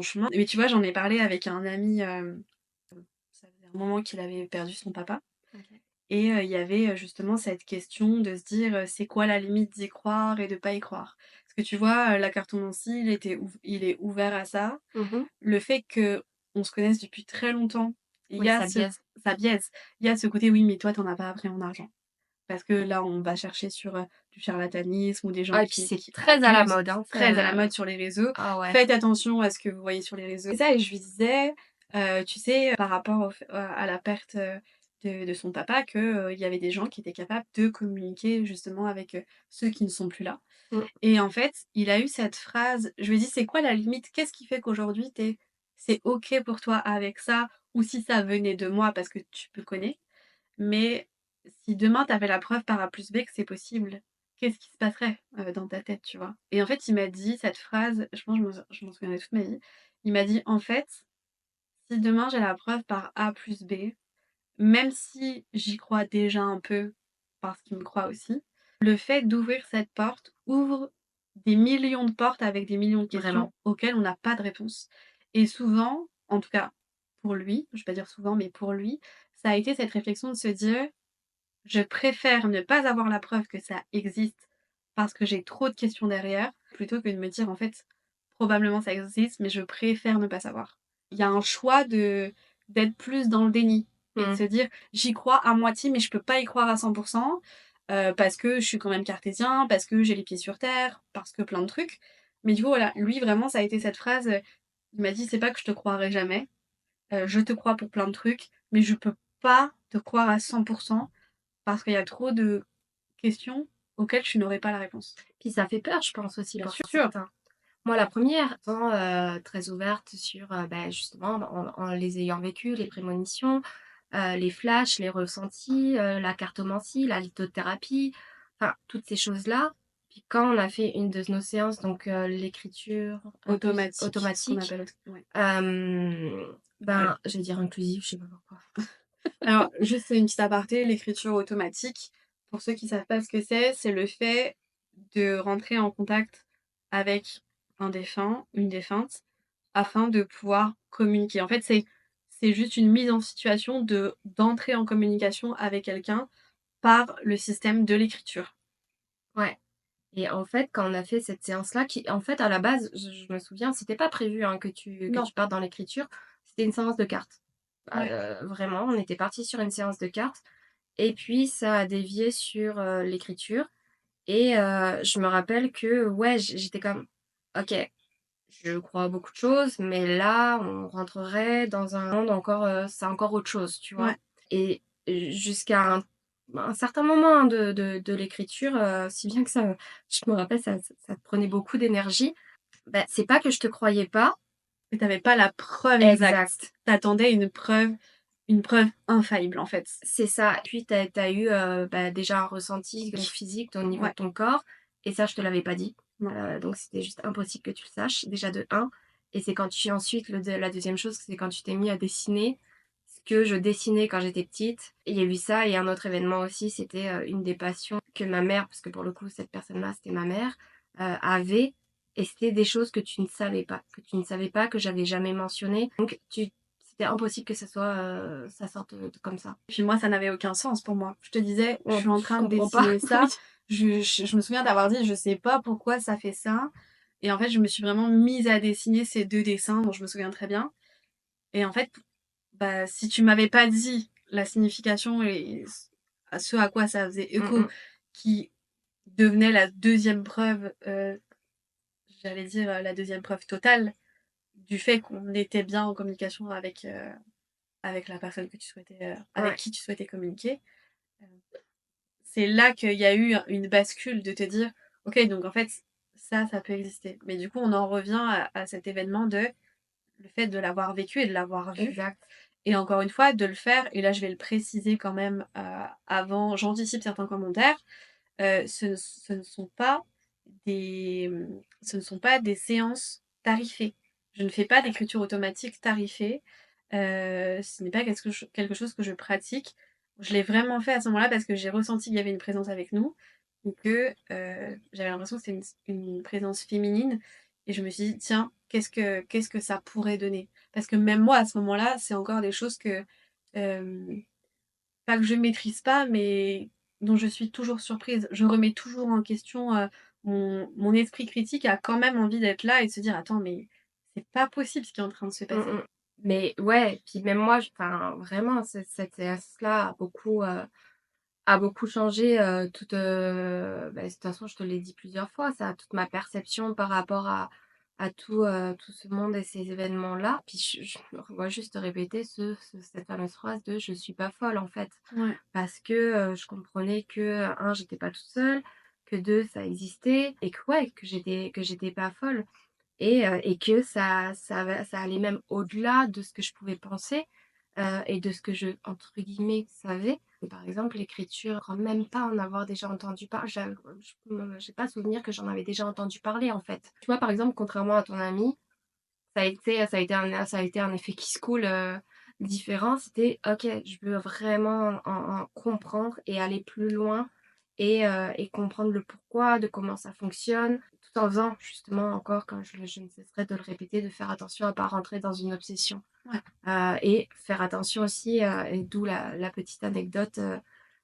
chemin. Mais tu vois, j'en ai parlé avec un ami, ça faisait un moment qu'il avait perdu son papa. OK. Et il y avait, justement cette question de se dire, «C'est quoi la limite d'y croire et de pas y croire?» Parce que tu vois, la cartomancie, il est ouvert à ça. Mmh mh. Le fait qu'on se connaisse depuis très longtemps, il y Oui, a ça ce biaise. ça biaise. Il y a ce côté: «Oui, mais toi, tu en as pas appris en argent». Parce que là, on va chercher sur, du charlatanisme ou des gens Ah et puis c'est qui très à la abusent, mode, hein, très à la ça mode sur les réseaux. ah ouais. Faites attention à ce que vous voyez sur les réseaux. C'est ça, et je lui disais, tu sais, par rapport à la perte, de son papa, que, il y avait des gens qui étaient capables de communiquer justement avec, ceux qui ne sont plus là. Mmh. Et en fait, il a eu cette phrase, je lui ai dit: «C'est quoi la limite? Qu'est-ce qui fait qu'aujourd'hui c'est OK pour toi avec ça? Ou si ça venait de moi parce que tu me connais, mais si demain tu avais la preuve par A plus B que c'est possible, qu'est-ce qui se passerait, dans ta tête?» tu vois? Et en fait, il m'a dit cette phrase, je pense que je m'en souviendrai toute ma vie. Il m'a dit: «En fait, si demain j'ai la preuve par A plus B, même si j'y crois déjà un peu, parce qu'il me croit aussi, le fait d'ouvrir cette porte ouvre des millions de portes avec des millions de Vraiment. questions auxquelles on n'a pas de réponse». Et souvent, en tout cas pour lui, je vais pas dire souvent, mais pour lui, ça a été cette réflexion de se dire: «Je préfère ne pas avoir la preuve que ça existe parce que j'ai trop de questions derrière, plutôt que de me dire: "En fait, probablement ça existe, mais je préfère ne pas savoir".» Il y a un choix de d'être plus dans le déni et de Mmh. se dire: «J'y crois à moitié, mais je peux pas y croire à 100 parce que je suis quand même cartésien, parce que j'ai les pieds sur terre, parce que plein de trucs». Mais du coup, voilà, lui vraiment ça a été cette phrase, il m'a dit: «C'est pas que je te croirai jamais, je te crois pour plein de trucs, mais je peux pas te croire à 100 parce qu'il y a trop de questions auxquelles tu n'aurais pas la réponse». Puis ça fait peur, je pense aussi Bien pour sûr, certains. Moi la première, étant, très ouverte sur, bah, justement en les ayant vécues, les prémonitions, les flashs, les ressentis, la cartomancie, la lithothérapie, enfin toutes ces choses-là. Puis quand on a fait une de nos séances, donc l'écriture automatique, ce qu'on automatique, appelle ouais. ben, je vais dire inclusive, je sais pas pourquoi. Alors, juste une petite aparté, l'écriture automatique, pour ceux qui savent pas ce que c'est le fait de rentrer en contact avec un défunt, une défunte, afin de pouvoir communiquer. En fait, c'est juste une mise en situation d'entrer en communication avec quelqu'un par le système de l'écriture. Ouais. Et en fait, quand on a fait cette séance-là, qui en fait, à la base, je me souviens, c'était pas prévu, hein, que Non, tu partes dans l'écriture. C'était une séance de cartes. ouais. Vraiment, on était partis sur une séance de cartes et puis ça a dévié sur, l'écriture et je me rappelle que, ouais, j'étais comme: «OK, je crois à beaucoup de choses, mais là, on rentrerait dans un monde encore, c'est encore autre chose», tu vois? Ouais. Et jusqu'à un certain moment, hein, de l'écriture, si bien que ça je me rappelle, ça prenait beaucoup d'énergie. Bah, c'est pas que je te croyais pas. Mais tu avais pas la preuve exacte. Exact, Tu attendais une preuve infaillible, en fait. c'est ça. Puis tu as eu, bah, déjà un ressenti donc physique au niveau de Ouais, ton corps et ça, je te l'avais pas dit. non. Donc c'était juste impossible que tu le saches, déjà de un. Et c'est quand tu ensuite la deuxième chose, c'est quand tu t'es mis à dessiner ce que je dessinais quand j'étais petite. Et il y a eu ça et un autre événement aussi, c'était, une des passions que ma mère, parce que pour le coup cette personne-là, c'était ma mère, avait et c'était des choses que tu ne savais pas, que j'avais jamais mentionnées. Donc c'était impossible que ça sorte, comme ça. Puis moi, ça n'avait aucun sens pour moi. Je te disais, je On suis en je train de comprends pas. dessiner Oui. ça. Je me souviens d'avoir dit: «Je sais pas pourquoi ça fait ça», et en fait, je me suis vraiment mise à dessiner ces 2 dessins dont je me souviens très bien. Et en fait, bah, si tu m'avais pas dit la signification et ce à quoi ça faisait Mmh écho, mh. qui devenait la deuxième preuve, j'allais dire, la deuxième preuve totale du fait qu'on était bien en communication avec la personne que tu souhaitais, avec Ouais, qui tu souhaitais communiquer. Heu, c'est là qu'il y a eu une bascule de te dire: «OK, donc en fait, ça peut exister». Mais du coup, on en revient à cet événement de le fait de l'avoir vécu et de l'avoir vu exact. et encore une fois, de le faire et là, je vais le préciser quand même, avant j'anticipe certains commentaires, ce ne sont pas ce ne sont pas des séances tarifées. Je ne fais pas d'écriture automatique tarifée, ce n'est pas quelque chose que je pratique. Je l'ai vraiment fait à ce moment-là parce que j'ai ressenti qu'il y avait une présence avec nous et que, j'avais l'impression que c'était une présence féminine et je me suis dit: «Tiens, qu'est-ce que ça pourrait donner?» parce que même moi, à ce moment-là, c'est encore des choses que, hem pas que je maîtrise pas, mais dont je suis toujours surprise. Je remets toujours en question, mon esprit critique a quand même envie d'être là et de se dire: «Attends, mais c'est pas possible ce qui est en train de se Mmh passer». mh. Mais ouais, puis même moi, enfin, vraiment, cette séance-là a beaucoup changé, toute, bah, de toute façon, je te l'ai dit plusieurs fois, ça, toute ma perception par rapport à tout ce monde et ces événements-là. Puis je me revois juste répéter cette fameuse phrase de: «Je suis pas folle», en fait. Ouais, Parce que, je comprenais que, 1 j'étais pas toute seule, que 2 ça existait et que ouais, que j'étais pas folle et que ça allait même au-delà de ce que je pouvais penser, et de ce que je, entre guillemets, «savais». Par exemple, l'écriture, je crois même pas en avoir déjà entendu parler. J'ai pas souvenir que j'en avais déjà entendu parler, en fait. Tu vois, par exemple, contrairement à ton ami, ça a été un effet qui se coule, différent. C'était: «OK, je veux vraiment en comprendre et aller plus loin et comprendre le pourquoi de comment ça fonctionne», tout en faisant justement encore, comme je ne cesserai de le répéter, de faire attention à pas rentrer dans une obsession. ouais. Et faire attention aussi, et d'où la petite anecdote,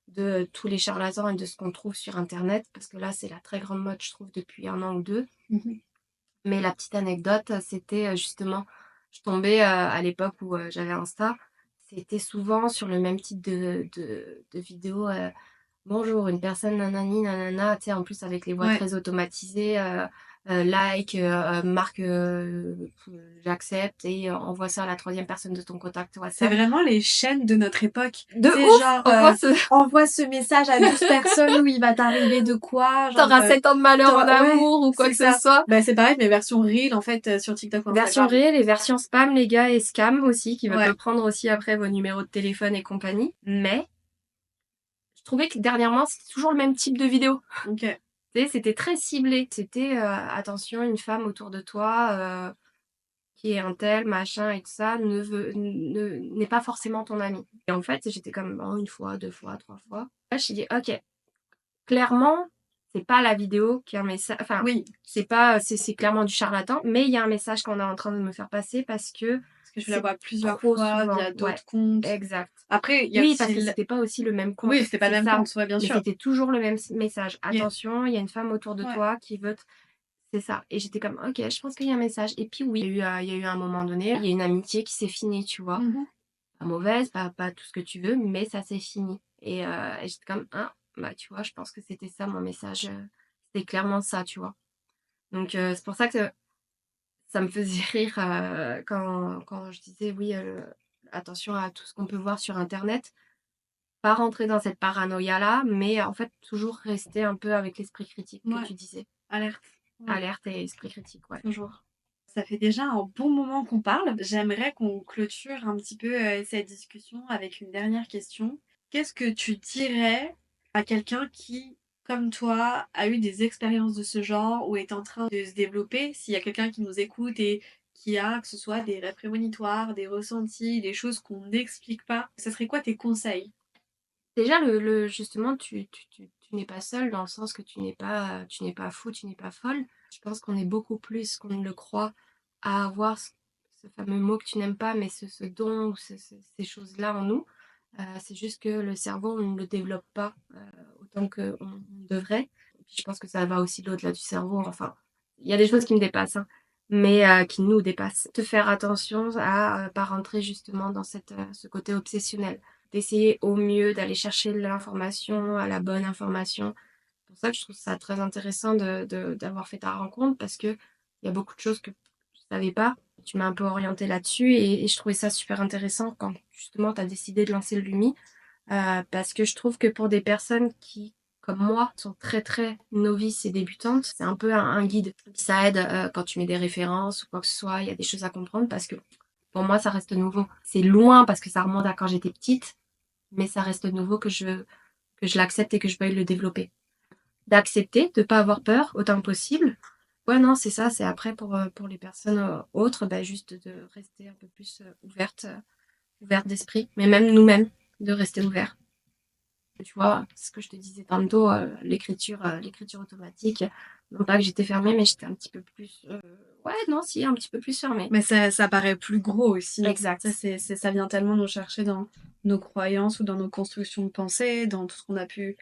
de tous les charlatans et de ce qu'on trouve sur internet, parce que là, c'est la très grande mode, je trouve, depuis 1 an ou 2. Mmh mh. Mais la petite anecdote, c'était, justement, je tombais, à l'époque où, j'avais Insta, c'était souvent sur le même type de vidéos, «Bonjour, une personne nanani nanana», tu sais, en plus avec les voix Ouais. très automatisées, like, marque, j'accepte et envoie ça à la troisième personne de ton contact C'est WhatsApp. vraiment les chaînes de notre époque. De Tu sais, ouf! genre, Envoie ce envoie ce message à 12 personnes où il va t'arriver de quoi, tu genre, auras 7 ans de malheur en ouais, amour ou quoi c'est que ce ça. soit. Bah, c'est pareil, mais version reel, en fait, sur TikTok ou Version Instagram. réelle et version spam, les gars, et scam aussi, qui va Ouais, peut prendre aussi après vos numéros de téléphone et compagnie. Mais je trouvais que dernièrement, c'était toujours le même type de vidéo. OK. Tu sais, c'était très ciblé. C'était, attention, une femme autour de toi, qui est un tel, machin et tout ça, n'est pas forcément ton ami. Et en fait, j'étais comme: «Oh, 1 fois, 2 fois, 3 fois». Là, je me suis dit: «OK, clairement, c'est pas la vidéo qui a un message, enfin, Oui, c'est pas, c'est clairement du charlatan, mais il y a un message qu'on est en train de me faire passer parce que parce que je la c'est vois plusieurs trop fois souvent». via Ouais, d'autres comptes. exact. Après, il y a Oui, parce aussi que c'était pas aussi le même oui, compte, c'était pas c'est le même ça. compte, ouais, bien Mais sûr. c'était toujours le même message: Il y a «Attention, il y a une femme autour de ouais, toi qui veut te». C'est ça, et j'étais comme: «OK, je pense qu'il y a un message», et puis oui, il y a eu un moment donné, il y a une amitié qui s'est finie, tu vois? mmh Pas mauvaise, pas tout ce que tu veux, mais ça s'est fini et j'étais comme: «Ah, bah, tu vois, je pense que c'était ça mon message, c'était clairement ça», tu vois? Donc c'est pour ça que ça me faisait rire, quand je disais: «Oui, attention à tout ce qu'on peut voir sur internet». Pas rentrer dans cette paranoïa-là, mais en fait, toujours rester un peu avec l'esprit critique que ouais, tu disais. alerte, ouais, Alerte et esprit critique, ouais. toujours. Ça fait déjà un bon moment qu'on parle. J'aimerais qu'on clôture un petit peu, cette discussion avec une dernière question. Qu'est-ce que tu dirais à quelqu'un qui, comme toi, a eu des expériences de ce genre ou est en train de se développer? S'il y a quelqu'un qui nous écoute et qui a, que ce soit des rêves prémonitoires, des ressentis, des choses qu'on n'explique pas, ce serait quoi tes conseils? Déjà le justement, tu n'es pas seule dans le sens que tu n'es pas fou, tu n'es pas folle. Je pense qu'on est beaucoup plus qu'on ne le croit à avoir ce fameux mot que tu n'aimes pas, mais ce don ou ces choses-là en nous. C'est juste que le cerveau, on ne le développe pas, autant qu'on devrait. Et puis je pense que ça va aussi au-delà du cerveau, enfin, il y a des choses qui me dépassent, hein, mais qui nous dépassent. Te faire attention à, pas rentrer justement dans ce côté obsessionnel. d'essayer au mieux d'aller chercher l'information, à la bonne information. C'est pour ça que je trouve ça très intéressant d'avoir fait ta rencontre parce qu'il y a beaucoup de choses que je ne savais pas. Tu m'as un peu orientée là-dessus et je trouvais ça super intéressant quand justement tu as décidé de lancer le Lumi. Parce que je trouve que pour des personnes qui, comme moi, sont très très novices et débutantes, c'est un peu un guide. Ça aide quand tu mets des références ou quoi que ce soit, il y a des choses à comprendre parce que pour moi ça reste nouveau. C'est loin parce que ça remonte à quand j'étais petite, mais ça reste nouveau que je l'accepte et que je veuille le développer. D'accepter, de pas avoir peur autant que possible. Ouais, non, c'est ça, c'est après pour les personnes autres, bah, juste de rester un peu plus ouverte d'esprit, mais même nous-mêmes, de rester ouverts. Tu vois, ce que je te disais tantôt, l'écriture automatique, non pas que j'étais fermée, mais j'étais un petit peu plus, ouais, non, si, un petit peu plus fermée. Mais ça paraît plus gros aussi. Ça, Exact. ça vient tellement nous chercher dans nos croyances ou dans nos constructions de pensée, dans tout ce qu'on a pu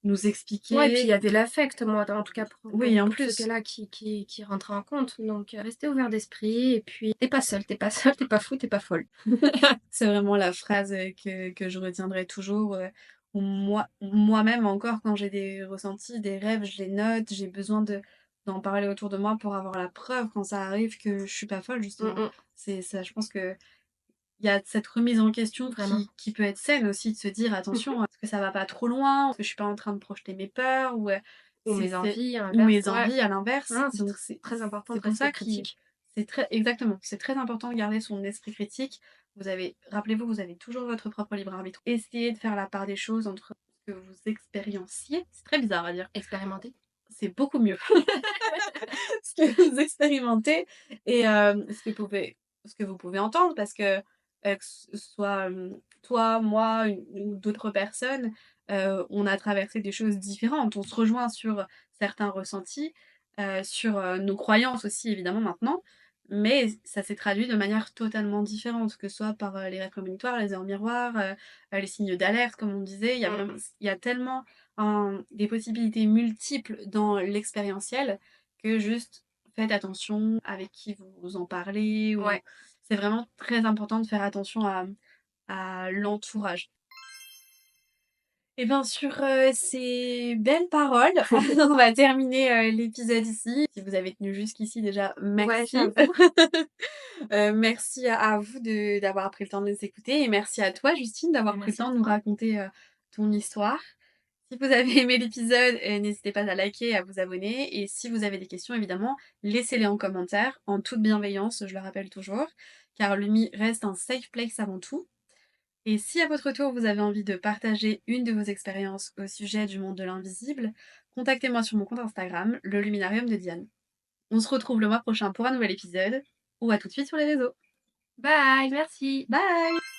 nous Ouais, et puis il expliquer. y avait l'affect, moi, en tout cas Oui, en pour ce plus. cas-là qui rentrait en compte. Donc, rester ouvert d'esprit, et puis t'es pas seul, t'es pas seul, t'es pas fou, t'es pas folle. C'est vraiment la phrase que je retiendrai toujours. Moi-même encore, quand j'ai des ressentis, des rêves, je les note, j'ai besoin d'en parler autour de moi pour avoir la preuve quand ça arrive que je suis pas folle, Mm, justement. mm, C'est ça, je pense que il y a cette remise en question vraiment. qui peut être saine aussi, de se dire attention, est-ce que ça va pas trop loin? Est-ce que je suis pas en train de projeter mes peurs? Ou Ou si mes c'est envies, à ou l'inverse. mes Ouais. envies à l'inverse. Non, c'est Donc très important c'est de pour rester ça qu'il critique. c'est très exactement, c'est très important de garder son esprit critique. Rappelez-vous, vous avez toujours votre propre libre arbitre. Essayez de faire la part des choses entre ce que vous expérienciez. C'est très bizarre à dire. Expérimenter. C'est beaucoup mieux. Ce que vous expérimentez et ce que vous pouvez entendre parce que ce soit, toi, moi, ou d'autres personnes, on a traversé des choses différentes. On se rejoint sur certains ressentis, sur, nos croyances aussi évidemment maintenant, mais ça s'est traduit de manière totalement différente, que ce soit par, les rêves prémonitoires, les heures miroirs, les signes d'alerte comme on disait. Mm. Il y a tellement des possibilités multiples dans l'expérientiel que juste faites attention avec qui vous en parlez ou Ouais. c'est vraiment très important de faire attention à l'entourage. Et bien sur, ces belles paroles, on va terminer, l'épisode ici. Si vous avez tenu jusqu'ici déjà, Ouais, merci. j'avoue. Merci à vous d'avoir pris le temps de nous écouter et merci à toi Justine Mais d'avoir pris le merci à temps de nous toi. raconter, ton histoire. Si vous avez aimé l'épisode, n'hésitez pas à liker et à vous abonner et si vous avez des questions évidemment, laissez-les en commentaire, en toute bienveillance, je le rappelle toujours, car Lumi reste un safe place avant tout. Et si à votre tour vous avez envie de partager une de vos expériences au sujet du monde de l'invisible, contactez-moi sur mon compte Instagram, le Luminarium de Diane. On se retrouve le mois prochain pour un nouvel épisode, ou à tout de suite sur les réseaux. Bye, merci. Bye!